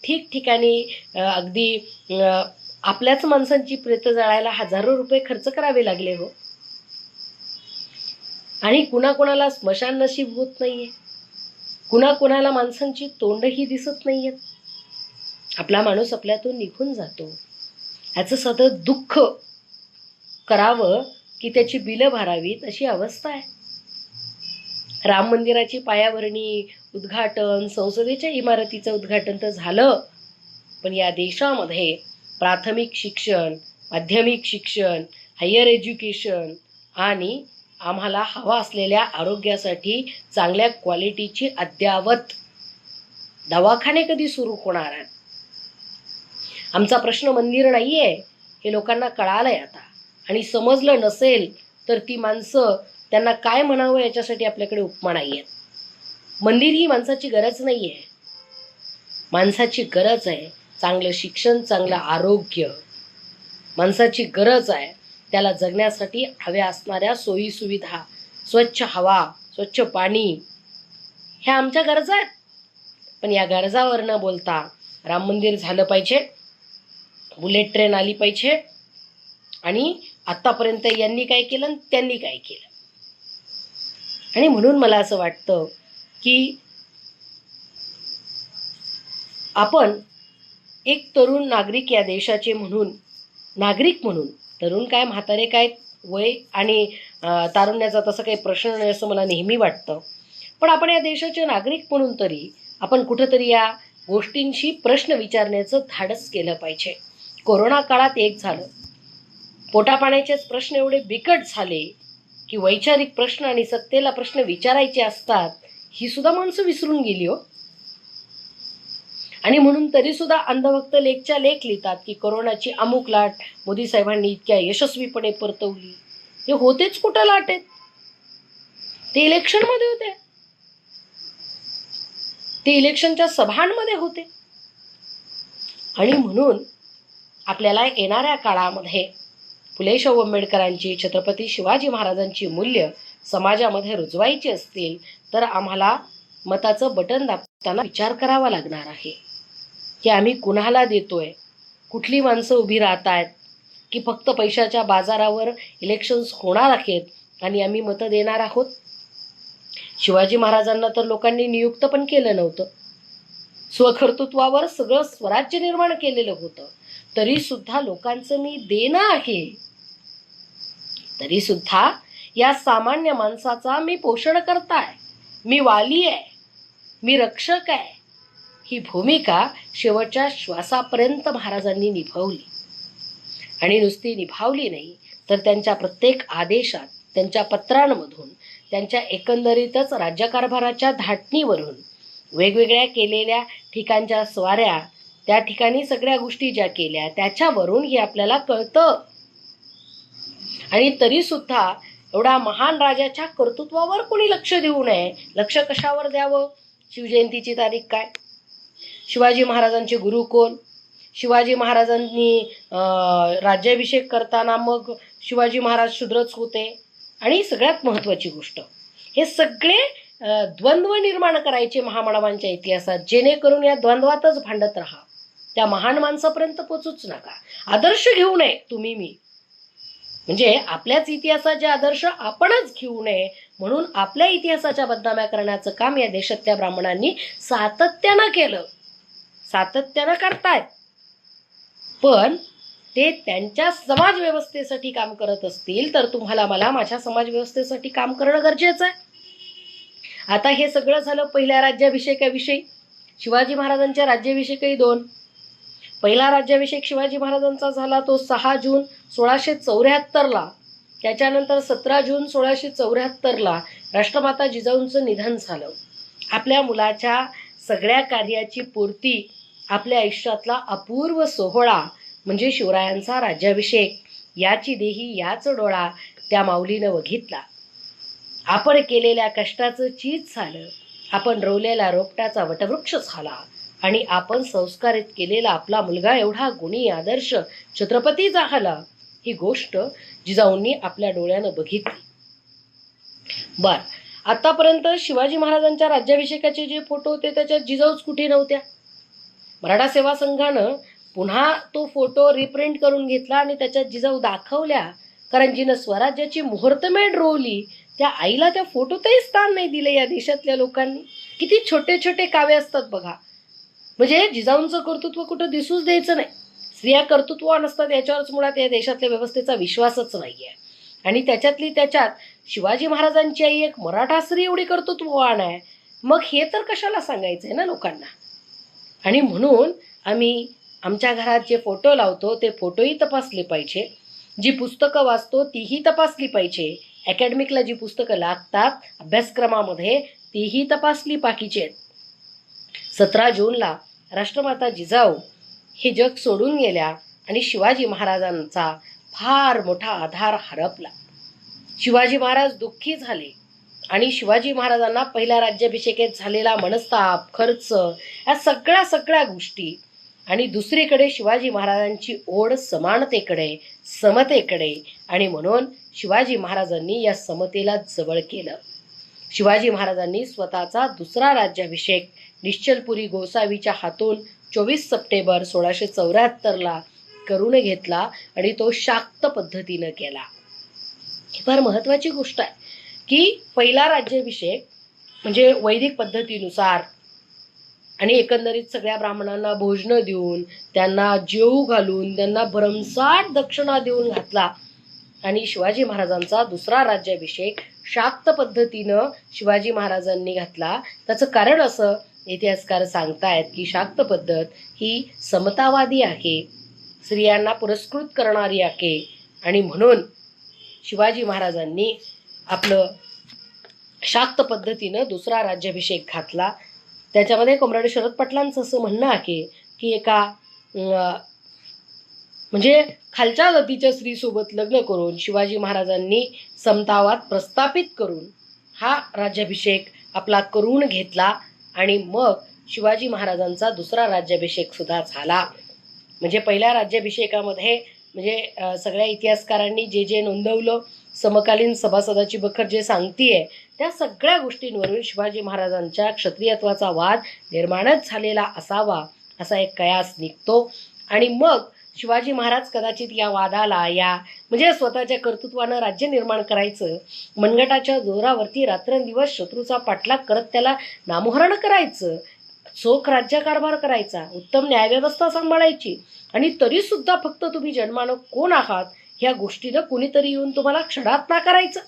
ठिकठिकाणी अगदी आपल्याच माणसांची प्रेत जाळायला हजारो रुपये खर्च करावे लागले हो. आणि कुणाकुणाला स्मशान नशीब होत नाहीये, कुणाकुणाला माणसांची तोंडही दिसत नाहीयेत. आपला माणूस आपल्यातून निघून जातो. याचं सतत दुःख करावं की त्याची बिलं भरावीत अशी अवस्था आहे. राम मंदिराची पायाभरणी, उद्घाटन, संसदेच्या इमारतीचं उद्घाटन तर झालं, पण या देशामध्ये प्राथमिक शिक्षण, माध्यमिक शिक्षण, हायर एज्युकेशन आणि आम्हाला हवा असलेल्या आरोग्यासाठी चांगल्या क्वालिटीची अद्यावत दवाखाने कधी सुरू होणार आहेत? आमचा प्रश्न मंदिर नाहीये हे लोकांना कळालंय आता. आणि समजलं नसेल तर ती माणसं त्यांना काय म्हणावं याच्यासाठी आपल्याकडे उपमा नाहीये. मंदिर ही माणसाची गरज नाहीये, माणसाची गरज आहे चांगलं शिक्षण, चांगलं आरोग्य. माणसाची गरज आहे त्याला जगण्यासाठी हव्या असणाऱ्या सोयी सुविधा, स्वच्छ हवा, स्वच्छ पाणी, ह्या आमच्या गरजा आहेत. पण या गरजावर न बोलता राम मंदिर झालं पाहिजे, बुलेट ट्रेन आली पाहिजे, आणि आतापर्यंत यांनी काय केलं त्यांनी काय केलं. आणि म्हणून मला असं वाटतं की आपण एक तरुण नागरिक या देशाचे म्हणून, नागरिक म्हणून, तरुण काय म्हातारे काय, वय आणि तारुण्याचा तसं काही प्रश्न नाही असं मला नेहमी वाटतं, पण आपण या देशाचे नागरिक म्हणून तरी आपण कुठंतरी या गोष्टींशी प्रश्न विचारण्याचं धाडस केलं पाहिजे. कोरोना काळात एक झालं, पोटापाण्याचेच प्रश्न एवढे बिकट झाले की वैचारिक प्रश्न आणि सत्तेला प्रश्न विचारायचे असतात ही सुद्धा माणसं विसरून गेली हो. आणि म्हणून तरी सुद्धा अंधभक्त लेखच्या लेख लिहितात की कोरोनाची अमुक लाट मोदी साहेबांनी इतक्या यशस्वीपणे परतवली. हे होतेच कुठं लाटेत? ते इलेक्शन मध्ये होते, ते इलेक्शनच्या सभांमध्ये होते. आणि म्हणून आपल्याला येणाऱ्या काळामध्ये फुले शाहू आंबेडकरांची, छत्रपती शिवाजी महाराजांची मूल्य समाजामध्ये रुजवायची असतील तर आम्हाला मताचं बटन दाबताना विचार करावा लागणार आहे की आम्ही कुणाला देतोय, कुठली माणसं उभी राहत आहेत, की फक्त पैशाच्या बाजारावर इलेक्शन्स होणार आहेत आणि आम्ही मतं देणार आहोत. शिवाजी महाराजांना तर लोकांनी नियुक्त पण केलं नव्हतं, स्वकर्तृत्वावर सगळं स्वराज्य निर्माण केलेलं होतं, तरी सुद्धा लोकांचं मी देणं आहे, तरी सुद्धा या सामान्य माणसाचा मी पोषण करताय, मी वाली आहे, मी रक्षक आहे, ही भूमिका शेवटच्या श्वासापर्यंत महाराजांनी निभावली. आणि नुसती निभावली नाही तर त्यांच्या प्रत्येक आदेशात, त्यांच्या पत्रांमधून, त्यांच्या एकंदरीतच राज्यकारभाराच्या धाटणीवरून, वेगवेगळ्या केलेल्या ठिकाणच्या स्वाऱ्या, त्या ठिकाणी सगळ्या गोष्टी ज्या केल्या त्याच्यावरून हे आपल्याला कळतं. आणि तरी सुद्धा एवढा महान राजाच्या कर्तृत्वावर कोणी लक्ष देऊ नये. लक्ष कशावर द्यावं? शिवजयंतीची तारीख काय, शिवाजी महाराजांचे गुरु कोण, शिवाजी महाराजांनी राज्याभिषेक करताना मग शिवाजी महाराज शूद्रच होते. आणि सगळ्यात महत्त्वाची गोष्ट, हे सगळे द्वंद्व निर्माण करायचे महामानवांच्या इतिहासात, जेणेकरून या द्वंद्वातच भांडत राहा, त्या महान माणसापर्यंत पोचूच नका. आदर्श घेऊ नये तुम्ही मी, म्हणजे आपल्याच इतिहासाचे आदर्श आपणच घेऊ नये म्हणून आपल्या इतिहासाच्या बदनाम्या करण्याचं काम या देशातल्या ब्राह्मणांनी सातत्यानं केलं, सातत्यानं करतायत. पण ते त्यांच्या समाज व्यवस्थेसाठी काम करत असतील तर तुम्हाला मला माझ्या समाज व्यवस्थेसाठी काम करणं गरजेचं आहे. आता हे सगळं झालं पहिल्या राज्याभिषेकाविषयी. शिवाजी महाराजांच्या राज्याभिषेकही दोन. पहिला राज्याभिषेक शिवाजी महाराजांचा झाला तो 6 जून 1674ला. त्याच्यानंतर 17 जून 1674ला राष्ट्रमाता जिजाऊंचं निधन झालं. आपल्या मुलाच्या सगळ्या कार्याची पूर्ती, आपल्या आयुष्यातला अपूर्व सोहळा म्हणजे शिवरायांचा राज्याभिषेक, याची देही याच डोळा त्या माऊलीनं बघितला. आपण केलेल्या कष्टाचं चीज झालं, आपण रोवलेल्या रोपट्याचा वटवृक्ष झाला आणि आपण संस्कारित केलेला आपला मुलगा एवढा गुणी आदर्श छत्रपती झाला. ही गोष्ट जिजाऊंनी आपल्या डोळ्यानं बघितली. बर, आतापर्यंत शिवाजी महाराजांच्या राज्याभिषेकाचे जे फोटो होते त्याच्यात जिजाऊच कुठे नव्हत्या. मराठा सेवा संघानं पुन्हा तो फोटो रिप्रिंट करून घेतला आणि त्याच्यात जिजाऊ दाखवल्या. कारण जिनं स्वराज्याची मुहूर्तमेढ रोवली त्या आईला त्या फोटोतही स्थान नाही दिले या देशातल्या लोकांनी. किती छोटे छोटे कावे असतात बघा. म्हणजे जिजाऊंचं कर्तृत्व कुठं दिसूच द्यायचं नाही. स्त्रिया कर्तृत्ववान असतात याच्यावरच मुळात या देशातल्या व्यवस्थेचा विश्वासच नाहीये. आणि त्याच्यातली त्याच्यात शिवाजी महाराजांची आई एक मराठा स्त्री एवढी कर्तृत्ववान आहे, मग हे तर कशाला सांगायचंय ना लोकांना. आणि म्हणून आम्ही आमच्या घरात जे फोटो लावतो ते फोटोही तपासले पाहिजे, जी पुस्तकं वाचतो तीही तपासली पाहिजे, अकॅडमिकला जी पुस्तकं लागतात अभ्यासक्रमामध्ये तीही तपासली पाहिजेत. 17 जूनला राष्ट्रमाता जिजाऊ हे जग सोडून गेल्या आणि शिवाजी महाराजांचा फार मोठा आधार हरपला. शिवाजी महाराज दुःखी झाले आणि शिवाजी महाराजांना पहिल्या राज्याभिषेकेत झालेला मनस्ताप, खर्च, या सगळ्या गोष्टी आणि दुसरीकडे शिवाजी महाराजांची ओढ समानतेकडे, समतेकडे, आणि म्हणून शिवाजी महाराजांनी या समतेला जवळ केलं. शिवाजी महाराजांनी स्वतःचा दुसरा राज्याभिषेक निश्चलपुरी गोसावीच्या हातून 24 सप्टेंबर 1674ला करून घेतला आणि तो शाक्त पद्धतीनं केला. ही फार महत्वाची गोष्ट आहे की पहिला राज्याभिषेक म्हणजे वैदिक पद्धतीनुसार आणि एकंदरीत सगळ्या ब्राह्मणांना भोजनं देऊन, त्यांना जेवू घालून, त्यांना भरमसाठ दक्षिणा देऊन घातला. आणि शिवाजी महाराजांचा दुसरा राज्याभिषेक शाक्त पद्धतीनं शिवाजी महाराजांनी घातला. त्याचं कारण असं इतिहासकार सांगतायत की शाक्त पद्धत ही समतावादी आहे, स्त्रियांना पुरस्कृत करणारी आहे आणि म्हणून शिवाजी महाराजांनी आपलं शाक्त पद्धतीनं दुसरा राज्याभिषेक घातला. त्याच्यामध्ये कॉम्रेड शरद पाटलांचं असं म्हणणं आहे की एका म्हणजे खालच्या जातीच्या स्त्रीसोबत लग्न करून शिवाजी महाराजांनी समतावाद प्रस्थापित करून हा राज्याभिषेक आपला करून घेतला आणि मग शिवाजी महाराजांचा दुसरा राज्याभिषेक सुद्धा झाला. म्हणजे पहिल्या राज्याभिषेकामध्ये म्हणजे सगळ्या इतिहासकारांनी जे जे नोंदवलं, समकालीन सभासदाची बखर जे सांगतीये त्या सगळ्या गोष्टींवरून शिवाजी महाराजांच्या क्षत्रियत्वाचा वाद निर्माणच झालेला असावा असा एक कयास निघतो. आणि मग शिवाजी महाराज कदाचित या वादाला या म्हणजे स्वतःच्या कर्तृत्वानं राज्य निर्माण करायचं, मनगटाच्या जोरावरती रात्रंदिवस शत्रूचा पाठलाग करत त्याला नामोहरण करायचं, चोख राज्यकारभार करायचा, उत्तम न्यायव्यवस्था सांभाळायची आणि तरी सुद्धा फक्त तुम्ही जन्मानं कोण आहात ह्या गोष्टीनं कुणीतरी येऊन तुम्हाला क्षणात नाकारायचं.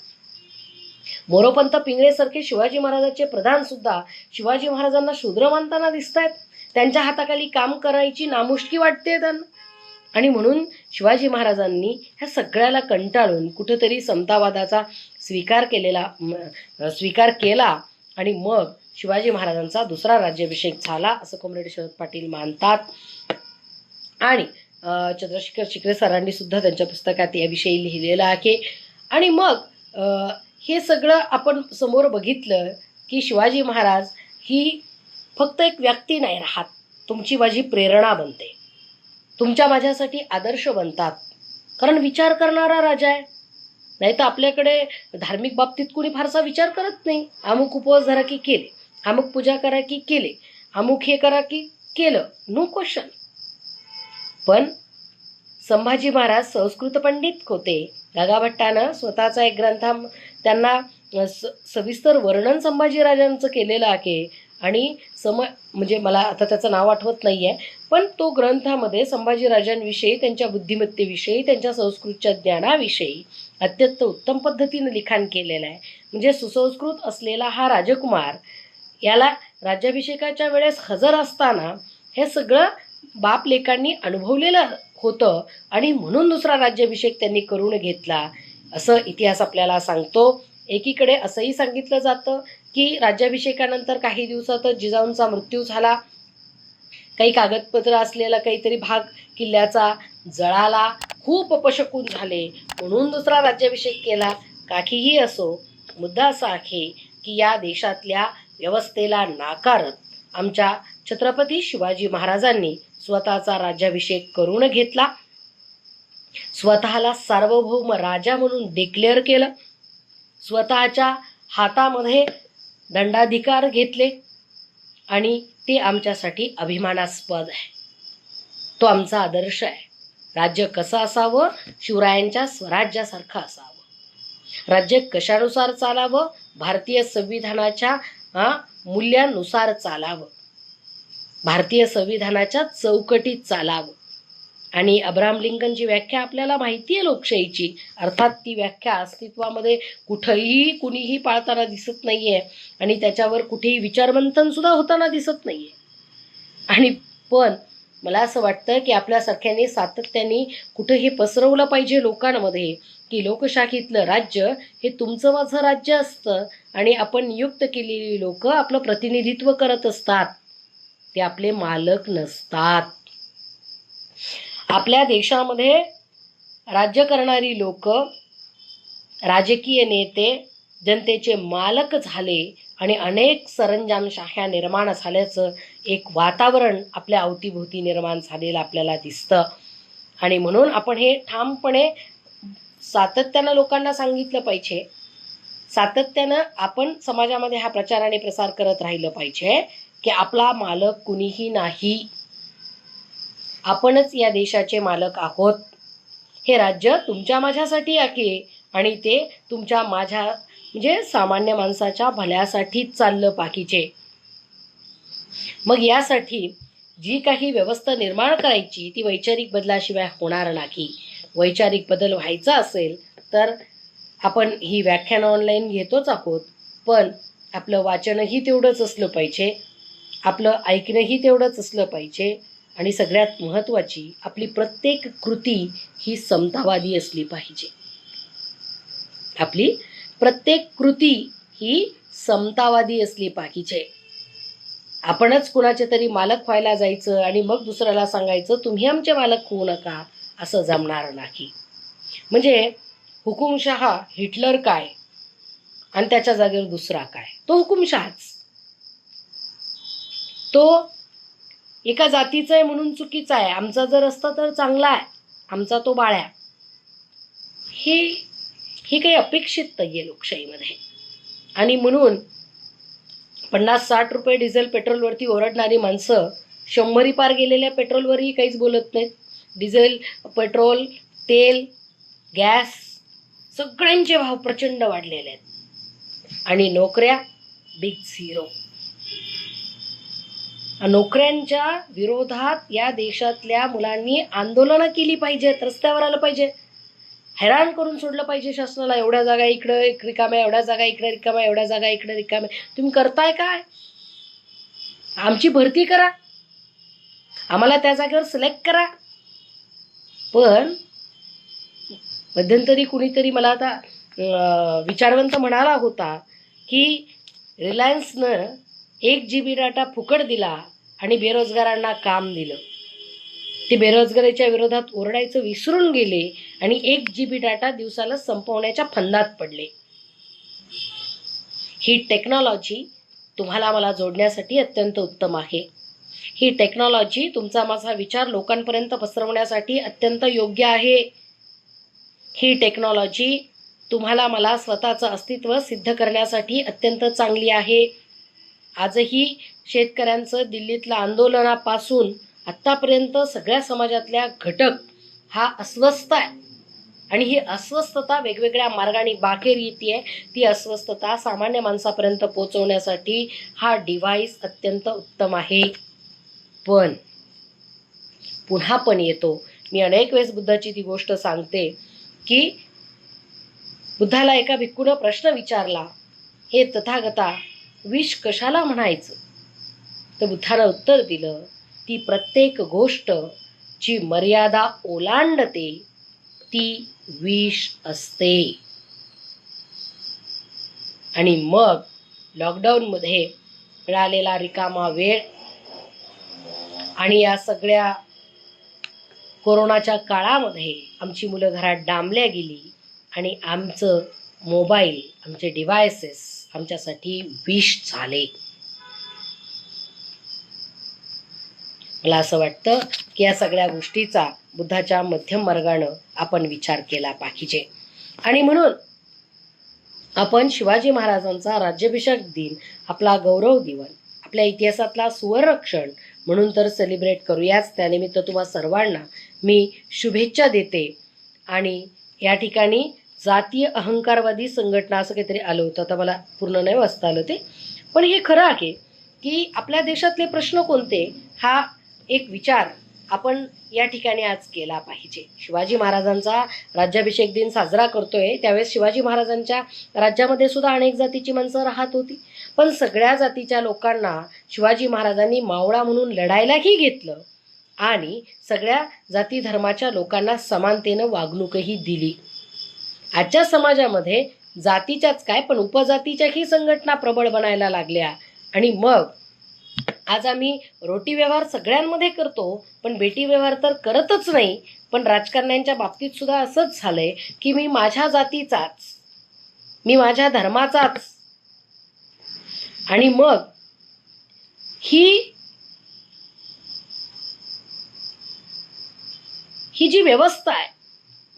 मोरोपंत पिंगळेसारखे शिवाजी महाराजांचे प्रधान सुद्धा शिवाजी महाराजांना शूद्र मानताना दिसत आहेत. त्यांच्या हाताखाली काम करायची नामुष्की वाटते त्यांना. आणि म्हणून शिवाजी महाराजांनी ह्या सगळ्याला कंटाळून कुठेतरी समतावादाचा स्वीकार केला आणि मग शिवाजी महाराजांचा दुसरा राज्याभिषेक झाला असं कॉम्रेड शरद पाटील मानतात. आणि चंद्रशेखर शिकरे सरांनी सुद्धा त्यांच्या पुस्तकात याविषयी लिहिलेलं आहे. आणि मग हे सगळं आपण समोर बघितलं की शिवाजी महाराज ही फक्त एक व्यक्ती नाही राहत, तुमची माझी प्रेरणा बनते, तुमच्या माझ्यासाठी आदर्श बनतात. कारण विचार करणारा राजा आहे. नाही तर आपल्याकडे धार्मिक बाबतीत कुणी फारसा विचार करत नाही. अमुक उपवास धरा की केले, अमुक पूजा करा की केले, अमुक हे करा की केलं, नो क्वेश्चन. पण संभाजी महाराज संस्कृत पंडित होते. गागाभट्टानं स्वतःचा एक ग्रंथ त्यांना सविस्तर वर्णन संभाजीराजांचं केलेलं आहे आणि म्हणजे मला आता त्याचं नाव आठवत नाही आहे, पण तो ग्रंथामध्ये संभाजीराजांविषयी, त्यांच्या बुद्धिमत्तेविषयी, त्यांच्या संस्कृतच्या ज्ञानाविषयी अत्यंत उत्तम पद्धतीनं लिखाण केलेलं आहे. म्हणजे सुसंस्कृत असलेला हा राजकुमार याला राज्याभिषेकाच्या वेळेस हजर असताना हे सगळं बाप लेकांनी अनुभवलेलं होतं आणि म्हणून दुसरा राज्याभिषेक त्यांनी करून घेतला असं इतिहास आपल्याला सांगतो. एकीकडे असंही सांगितलं जातं की राज्याभिषेकानंतर काही दिवसातच जिजाऊंचा मृत्यू झाला. काही कागदपत्र असलेला काहीतरी भाग किल्ल्याचा जळाला, खूप अपशकून झाले, म्हणून दुसरा राज्याभिषेक केला. काहीही असो, मुद्दा असा आहे की या देशातल्या व्यवस्थेला नाकारत आमच्या छत्रपती शिवाजी महाराजांनी स्वतःचा राज्याभिषेक करून घेतला. स्वतःला सार्वभौम राजा म्हणून डिक्लेअर केलं. स्वतःच्या हातामध्ये दंडाधिकार घेतले आणि ते आमच्यासाठी अभिमानास्पद आहे. तो आमचा आदर्श आहे. राज्य कसं असावं? शिवरायांच्या स्वराज्यासारखं असावं. राज्य कशानुसार चालावं? भारतीय संविधानाच्या मूल्यानुसार चालावं, भारतीय संविधानाच्या चौकटीत चालावं. आणि अब्राहम लिंकनची व्याख्या आपल्याला माहिती आहे लोकशाहीची. अर्थात ती व्याख्या अस्तित्वामध्ये कुठेही कुणीही पाळताना दिसत नाहीये आणि त्याच्यावर कुठेही विचारमंथन सुद्धा होताना दिसत नाहीये. आणि पण मला असं वाटतं की आपल्यासारख्यांनी सातत्याने कुठं हे पसरवलं पाहिजे लोकांमध्ये की लोकशाहीतलं राज्य हे तुमचं माझं राज्य असतं आणि आपण नियुक्त केलेली लोक आपलं प्रतिनिधित्व करत असतात, ते आपले मालक नसतात. आपल्या देशामध्ये राज्य करणारी लोक, राजकीय नेते जनतेचे मालक झाले आणि अनेक सरंजामशाह्या निर्माण झाल्याचं एक वातावरण आपल्या अवतीभोवती निर्माण झालेलं आपल्याला दिसतं. आणि म्हणून आपण हे ठामपणे सातत्यानं लोकांना सांगितलं पाहिजे. सातत्यानं आपण समाजामध्ये हा प्रचार आणि प्रसार करत राहिलं पाहिजे की आपला मालक कुणीही नाही, आपणच या देशाचे मालक आहोत. हे राज्य तुमच्या माझ्यासाठी आहे आणि ते तुमच्या माझ्या म्हणजे सामान्य माणसाच्या भल्यासाठीच चाललं पाहिजे. मग यासाठी जी काही व्यवस्था निर्माण करायची ती वैचारिक बदलाशिवाय होणार नाही. वैचारिक बदल व्हायचा असेल तर आपण ही व्याख्यानं ऑनलाईन घेतोच आहोत, पण आपलं वाचनही तेवढंच असलं पाहिजे, आपलं ऐकणंही तेवढंच असलं पाहिजे आणि सगळ्यात महत्त्वाची आपली प्रत्येक कृती ही समतावादी असली पाहिजे. आपली प्रत्येक कृती ही समतावादी असली पाहिजे. आपणच कुणाचे तरी मालक व्हायला जायचं आणि मग दुसऱ्याला सांगायचं तुम्ही आमचे मालक होऊ नका, असं जमणार नाही. म्हणजे हुकुमशहा हिटलर काय आणि त्याच्या जागेवर दुसरा काय? तो हुकुमशहाच. तो एका जातीचा आहे म्हणून चुकीचा आहे, आमचा जर असता तर चांगला आहे, आमचा तो बाळ्या. हे काही अपेक्षित नाहीये लोकशाहीमध्ये. आणि म्हणून 50-60 रुपये डिझेल पेट्रोलवरती ओरडणारी माणसं 100 पार गेलेल्या पेट्रोलवरही काहीच बोलत नाहीत. डिझेल, पेट्रोल, तेल, गॅस सगळ्यांचे भाव प्रचंड वाढलेले आहेत आणि नोकऱ्या बिग झिरो. नोकऱ्यांच्या विरोधात या देशातल्या मुलांनी आंदोलनं केली पाहिजेत, रस्त्यावर आलं पाहिजे, हैराण करून सोडलं पाहिजे शासनाला. एवढ्या जागा इकडं एक रिकाम्या, एवढ्या जागा इकडे रिकाम्या, एवढ्या जागा इकडे रिकाम्या, तुम्ही करताय काय? आमची भरती करा, आम्हाला त्या जागेवर सिलेक्ट करा. पण मध्यंतरी कुणीतरी मला आता विचारवंत म्हणाला होता की रिलायन्सनं 1 GB डाटा फुकट दिला आणि बेरोजगारांना काम दिलं. ते बेरोजगारीच्या विरोधात ओरडायचं विसरून गेले आणि 1 GB डाटा दिवसाला संपवण्याच्या फंदात पडले. ही टेक्नॉलॉजी तुम्हाला मला जोडण्यासाठी अत्यंत उत्तम आहे. ही टेक्नॉलॉजी तुमचा माझा विचार लोकांपर्यंत पसरवण्यासाठी अत्यंत योग्य आहे. ही टेक्नॉलॉजी तुम्हाला मला स्वतःचं अस्तित्व सिद्ध करण्यासाठी अत्यंत चांगली आहे. आजही शेतकऱ्यांचं दिल्लीतल्या आंदोलनापासून आत्तापर्यंत सगळ्या समाजातल्या घटक हा अस्वस्थ आहे आणि ही अस्वस्थता वेगवेगळ्या मार्गाने बाहेर येते. ती अस्वस्थता सामान्य माणसापर्यंत पोहोचवण्यासाठी हा डिव्हाइस अत्यंत उत्तम आहे. पण पुन्हा पण येतो, मी अनेक वेळेस बुद्धाची ती गोष्ट सांगते की बुद्धाला एका भिक्खूनं प्रश्न विचारला, हे तथागता, विष कशाला म्हणायचं? तर बुद्धानं उत्तर दिलं, ती प्रत्येक गोष्ट जी मर्यादा ओलांडते ती विष असते. आणि मग लॉकडाऊनमध्ये मिळालेला रिकामा वेळ आणि या सगळ्या कोरोनाच्या काळामध्ये आमची मुलं घरात डांबल्या गेली आणि आमचं मोबाईल, आमचे डिव्हायसेस आमच्यासाठी विष झाले. मला असं वाटतं की या सगळ्या गोष्टीचा बुद्धाच्या मध्यम मार्गानं आपण विचार केला पाहिजे. आणि म्हणून आपण शिवाजी महाराजांचा राज्याभिषेक दिन, आपला गौरव दिवन, आपल्या इतिहासातला सुवर्णक्षण म्हणून तर सेलिब्रेट करूयाच. त्यानिमित्त तुम्हा सर्वांना मी शुभेच्छा देते. आणि या ठिकाणी जातीय अहंकारवादी संघटना असं काहीतरी आलं होतं, आता मला पूर्ण नाही वाचता आलं ते, पण हे खरं आहे की आपल्या देशातले प्रश्न कोणते हा एक विचार आपण या ठिकाणी आज केला पाहिजे. शिवाजी महाराजांचा राज्याभिषेक दिन साजरा करतोय, त्यावेळेस शिवाजी महाराजांच्या राज्यामध्ये सुद्धा अनेक जातीची माणसं राहत होती, पण सगळ्या जातीच्या लोकांना शिवाजी महाराजांनी मावळा म्हणून लढायलाही घेतलं आणि सगळ्या जाती धर्माच्या लोकांना समानतेनं वागणूकही दिली. आजच्या समाजामध्ये जातीच्याच काय पण उपजातीच्याही संघटना प्रबळ बनायला लागल्या. आणि मग आज आम्ही रोटी व्यवहार सगळ्यांमध्ये करतो, पण बेटी व्यवहार तर करतच नाही. पण राजकारण्यांच्या बाबतीत सुद्धा असंच झालंय की मी माझ्या जातीचाच, मी माझ्या धर्माचाच. आणि मग ही जी व्यवस्था आहे,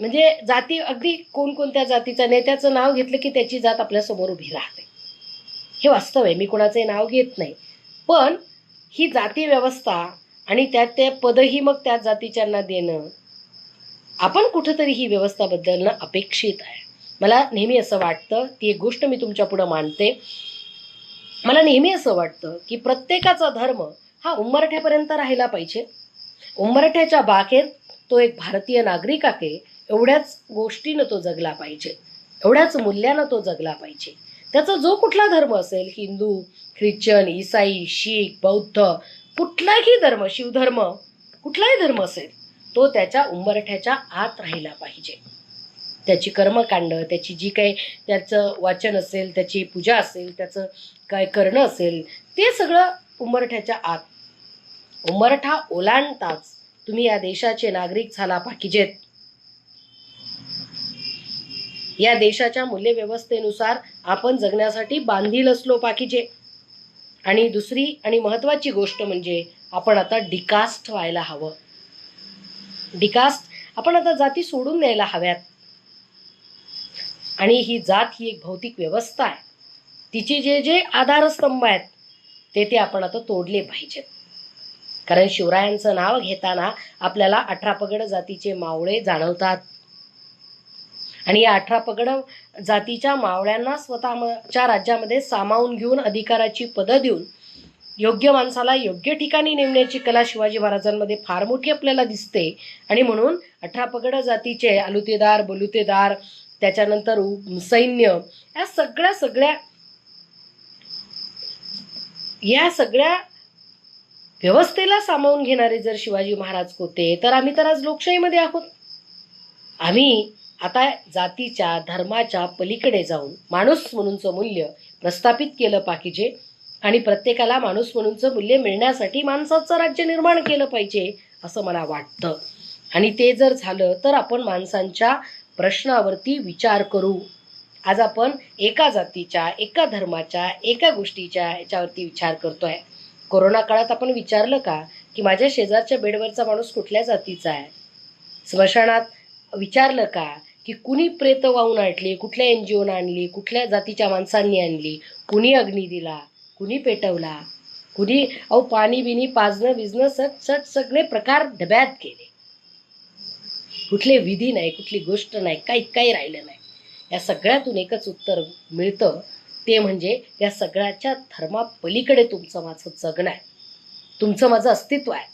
म्हणजे जाती, अगदी कोणकोणत्या जातीच्या नेत्याचं नाव घेतलं की त्याची जात आपल्या समोर उभी राहते. हे वास्तव आहे, मी कोणाचे नाव घेत नाही. पण ही जाती व्यवस्था आणि त्यात ते पदही मग त्याच जातीच्यांना देणं, आपण कुठंतरी ही व्यवस्था बदलणं अपेक्षित आहे. मला नेहमी असं वाटतं, ती एक गोष्ट मी तुमच्या पुढे मांडते. मला नेहमी असं वाटतं की प्रत्येकाचा धर्म हा उंबरठ्यापर्यंत राहिला पाहिजे. उंबरठ्याच्या बागेत तो एक भारतीय नागरिक आहे, एवढ्याच गोष्टीनं तो जगला पाहिजे, एवढ्याच मूल्यानं तो जगला पाहिजे. त्याचा जो कुठला धर्म असेल, हिंदू, ख्रिश्चन, ईसाई, शीख, बौद्ध, कुठलाही धर्म, शिवधर्म, कुठलाही धर्म असेल, तो त्याच्या उंबरठ्याच्या आत राहिला पाहिजे. त्याची कर्मकांड, त्याची जी काही त्याचं वाचन असेल, त्याची पूजा असेल, त्याचं काय करणं असेल, ते सगळं उंबरठ्याच्या आत. उंबरठा ओलांडताच तुम्ही या देशाचे नागरिक झाला पाहिजेत. या देशाच्या मूल्यव्यवस्थेनुसार आपण जगण्यासाठी बांधील असलो पाहिजे. आणि दुसरी आणि महत्वाची गोष्ट म्हणजे आपण आता डिकास्ट व्हायला हवं. डिकास्ट, आपण आता जाती सोडून द्यायला हव्यात. आणि ही जात ही एक भौतिक व्यवस्था आहे, तिचे जे जे आधारस्तंभ आहेत ते आपण आता तोडले पाहिजेत. कारण शिवरायांचं नाव घेताना आपल्याला 18 पगड जातीचे मावळे जाणवतात. आणि या 18 पगड जातीच्या मावळ्यांना स्वतःच्या राज्यामध्ये सामावून घेऊन अधिकाराची पदं देऊन योग्य माणसाला योग्य ठिकाणी नेमण्याची कला शिवाजी महाराजांमध्ये फार मोठी आपल्याला दिसते. आणि म्हणून 18 पगड जातीचे आलुतेदार, बलुतेदार, त्याच्यानंतर सैन्य, या सगळ्या व्यवस्थेला सामावून घेणारे जर शिवाजी महाराज होते, तर आम्ही तर आज लोकशाहीमध्ये आहोत. आम्ही आता जातीच्या, धर्माच्या पलीकडे जाऊन माणूस म्हणूनचं मूल्य प्रस्थापित केलं पाहिजे. आणि प्रत्येकाला माणूस म्हणूनचं मूल्य मिळण्यासाठी माणसाचं राज्य निर्माण केलं पाहिजे असं मला वाटतं. आणि ते जर झालं तर आपण माणसांच्या प्रश्नावरती विचार करू. आज आपण एका जातीच्या, एका धर्माच्या, एका गोष्टीच्या याच्यावरती विचार करतोय. कोरोना काळात आपण विचारलं का की माझ्या शेजारच्या बेडवरचा माणूस कुठल्या जातीचा आहे? स्मशानात विचारलं का की कुणी प्रेत वाहून आणली, कुठल्या NGOनं आणली, कुठल्या जातीच्या माणसांनी आणली, कुणी अग्नी दिला, कुणी पेटवला, कुणी पाणी बिनी पाजणं बिजणं सगळे प्रकार डब्यात केले. कुठले विधी नाही, कुठली गोष्ट नाही, काही राहिलं नाही. या सगळ्यातून एकच उत्तर मिळतं, ते म्हणजे या सगळ्याच्या धर्मापलीकडे तुमचं माझं जगणं आहे, तुमचं माझं अस्तित्व आहे.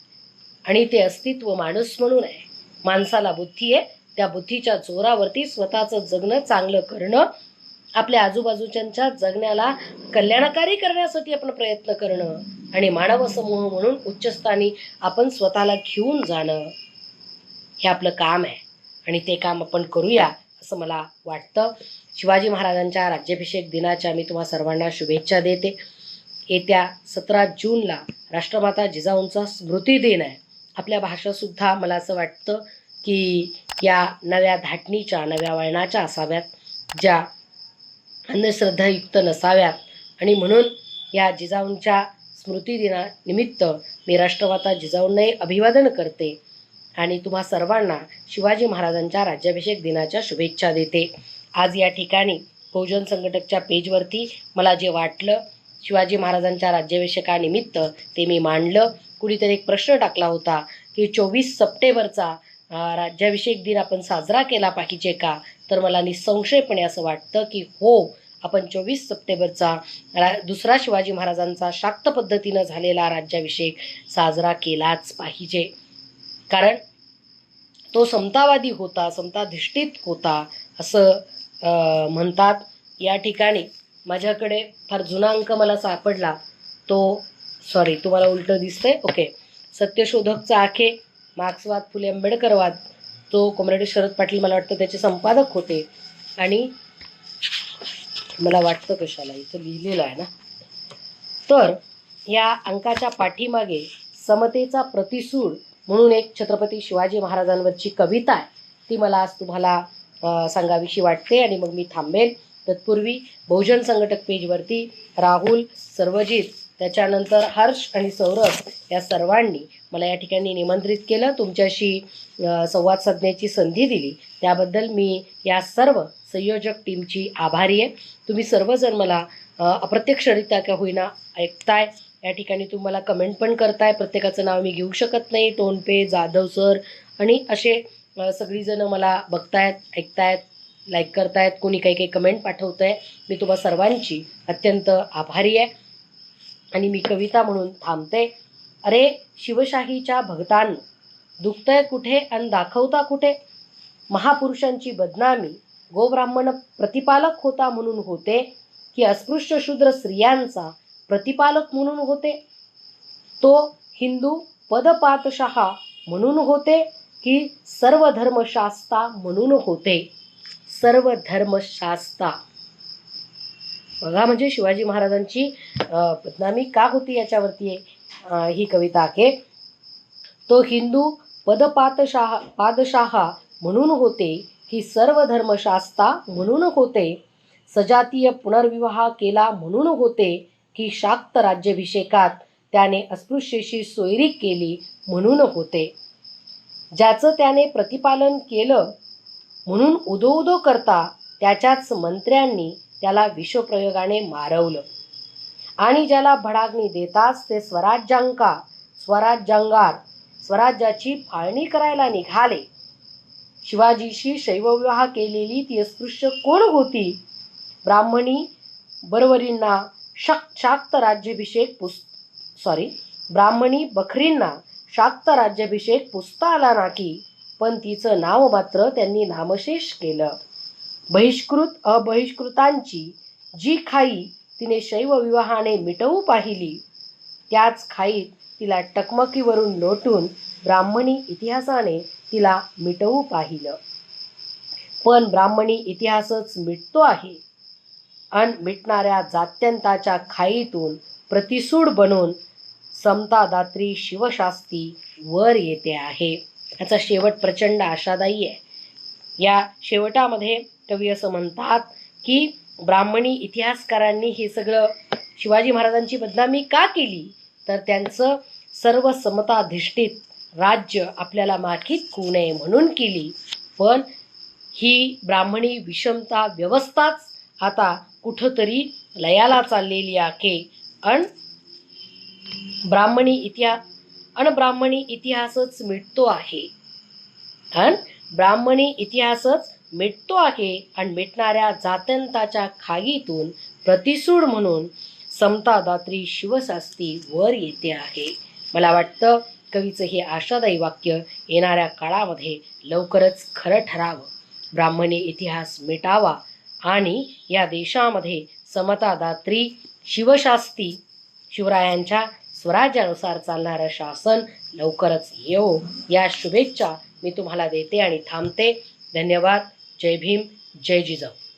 आणि ते अस्तित्व माणूस म्हणून आहे. माणसाला बुद्धी आहे, त्या बुद्धीच्या जोरावरती स्वतःचं जगणं चांगलं करणं, आपल्या आजूबाजूच्या जगण्याला कल्याणकारी करण्यासाठी आपण प्रयत्न करणं आणि मानव समूह म्हणून उच्चस्थानी आपण स्वतःला घेऊन जाणं, हे आपलं काम आहे. आणि ते काम आपण करूया असं मला वाटतं. शिवाजी महाराजांच्या राज्याभिषेक दिनाच्या मी तुम्हा सर्वांना शुभेच्छा देते. येत्या 17 जूनला राष्ट्रमाता जिजाऊंचा स्मृती दिन आहे. आपल्या भाषासुद्धा मला असं वाटतं की या नव्या धाटणीच्या, नव्या वळणाच्या असाव्यात, ज्या अंधश्रद्धायुक्त नसाव्यात. आणि म्हणून या जिजाऊंच्या स्मृतिदिनानिमित्त मी राष्ट्रमाता जिजाऊंनाही अभिवादन करते आणि तुम्हा सर्वांना शिवाजी महाराजांच्या राज्याभिषेक दिनाच्या शुभेच्छा देते. आज या ठिकाणी बहुजन संघटकच्या पेजवरती मला जे वाटलं शिवाजी महाराजांच्या राज्याभिषेकानिमित्त ते मी मांडलं. कुणीतरी एक प्रश्न टाकला होता की 24 सप्टेंबरचा राज्याभिषेक दिन आपण साजरा केला पाहिजे का? तर मला निसंशयपणे असं वाटतं की हो, आपण 24 सप्टेंबरचा दुसरा शिवाजी महाराजांचा शाक्त पद्धतीनं झालेला राज्याभिषेक साजरा केलाच पाहिजे. कारण तो समतावादी होता, समताधिष्ठित होता असं म्हणतात. या ठिकाणी माझ्याकडे फार जुना अंक मला सापडला, तो तुम्हाला उलटं दिसतंय, ओके. सत्यशोधकचा आखे, मार्क्सवाद, फुले आंबेडकरवाद, तो कॉम्रेड शरद पाटील मला वाटतं त्याचे संपादक होते. आणि मला वाटतं कशाला इथं लिहिलेलं आहे ना, तर या अंकाच्या पाठीमागे समतेचा प्रतिसूड म्हणून एक छत्रपती शिवाजी महाराजांवरची कविता आहे, ती मला आज तुम्हाला सांगावीशी वाटते आणि मग मी थांबेन. तत्पूर्वी बहुजन संघटक पेजवरती राहुल, सर्वजित, त्याच्यानंतर हर्ष आणि सौरभ या सर्वांनी मला या ठिकाणी निमंत्रित केलं, तुमच्याशी संवाद साधण्याची संधी दिली, त्याबद्दल मी या सर्व संयोजक टीमची आभारी आहे. तुम्ही सर्वजण मला अप्रत्यक्षरित्या का होईना ऐकताय, या ठिकाणी तुम्हाला कमेंट पण करताय. प्रत्येकाचं नाव मी घेऊ शकत नाही, टोनपे, जाधव सर आणि असे सगळीजणं मला बघतायत, ऐकतायत, लाईक करतायत, कोणी काही कमेंट पाठवतं आहे. मी तुम्हा सर्वांची अत्यंत आभारी आहे आणि मी कविता म्हणून थांबते. अरे शिवशाहीच्या भक्तांनो, दुखतंय कुठे आणि दाखवता कुठे? महापुरुषांची बदनामी गोब्राह्मण प्रतिपालक होता म्हणून होते, की अस्पृश्य शूद्र स्त्रियांचा प्रतिपालक म्हणून होते? तो हिंदू पदपातशाह म्हणून होते, की सर्व धर्मशास्ता म्हणून होते? सर्व धर्मशास्ता. बघा म्हणजे शिवाजी महाराजांची बदनामी का होती याच्यावरती ही कविता आहे. तो हिंदू पादशाह म्हणून होते, की सर्व धर्मशास्ता म्हणून होते? सजातीय पुनर्विवाह केला म्हणून होते, की शाक्त राज्याभिषेकात त्याने अस्पृश्येशी सोयरी केली म्हणून होते? ज्याचं त्याने प्रतिपालन केलं म्हणून उदो उदो करता त्याच्याच मंत्र्यांनी त्याला विषप्रयोगाने मारवलं आणि ज्याला भडागणी देताच ते स्वराज्याची फाळणी करायला निघाले. शिवाजीशी शैवविवाह केलेली ती अस्पृश्य कोण होती? ब्राह्मणी बरवरींना ब्राह्मणी बखरींना शाक्त राज्याभिषेक पुसता आला नाही, पण तिचं नाव मात्र त्यांनी नामशेष केलं. बहिष्कृतांची जी खाई तिने शैवविवाहाने मिटवू पाहिली, त्याच खाईत तिला टकमकीवरून लोटून ब्राह्मणी इतिहासाने तिला मिटवू पाहिलं. पण ब्राह्मणी इतिहासच मिटतो आहे आणि मिटणाऱ्या जात्यंताच्या खाईतून प्रतिसूड बनून समतादात्री शिवशास्ती वर येते आहे. याचा शेवट प्रचंड आशादायी आहे. या शेवटामध्ये कवी असं म्हणतात की ब्राह्मणी इतिहासकारांनी हे सगळं शिवाजी महाराजांची बदनामी का केली, तर त्यांचं सर्व समताधिष्ठित राज्य आपल्याला माखीत होऊ नये म्हणून केली. पण ही ब्राह्मणी विषमता व्यवस्थाच आता कुठंतरी लयाला चाललेली आहे आणि ब्राह्मणी इतिहासच मिटतो आहे आणि ब्राह्मणी इतिहासच मिटतो आहे आणि मिटणाऱ्या जात्यंताच्या खागीतून प्रतिसूड म्हणून समतादात्री शिवशास्त्री वर येते आहे. मला वाटतं कवीचं हे आशादायी वाक्य येणाऱ्या काळामध्ये लवकरच खरं ठरावं. ब्राह्मणी इतिहास मिटावा आणि या देशामध्ये समतादात्री शिवशास्त्री शिवरायांच्या स्वराज्यानुसार चालणारं शासन लवकरच येवो या शुभेच्छा मी तुम्हाला देते आणि थांबते. धन्यवाद. जय भीम, जय जिजाऊ.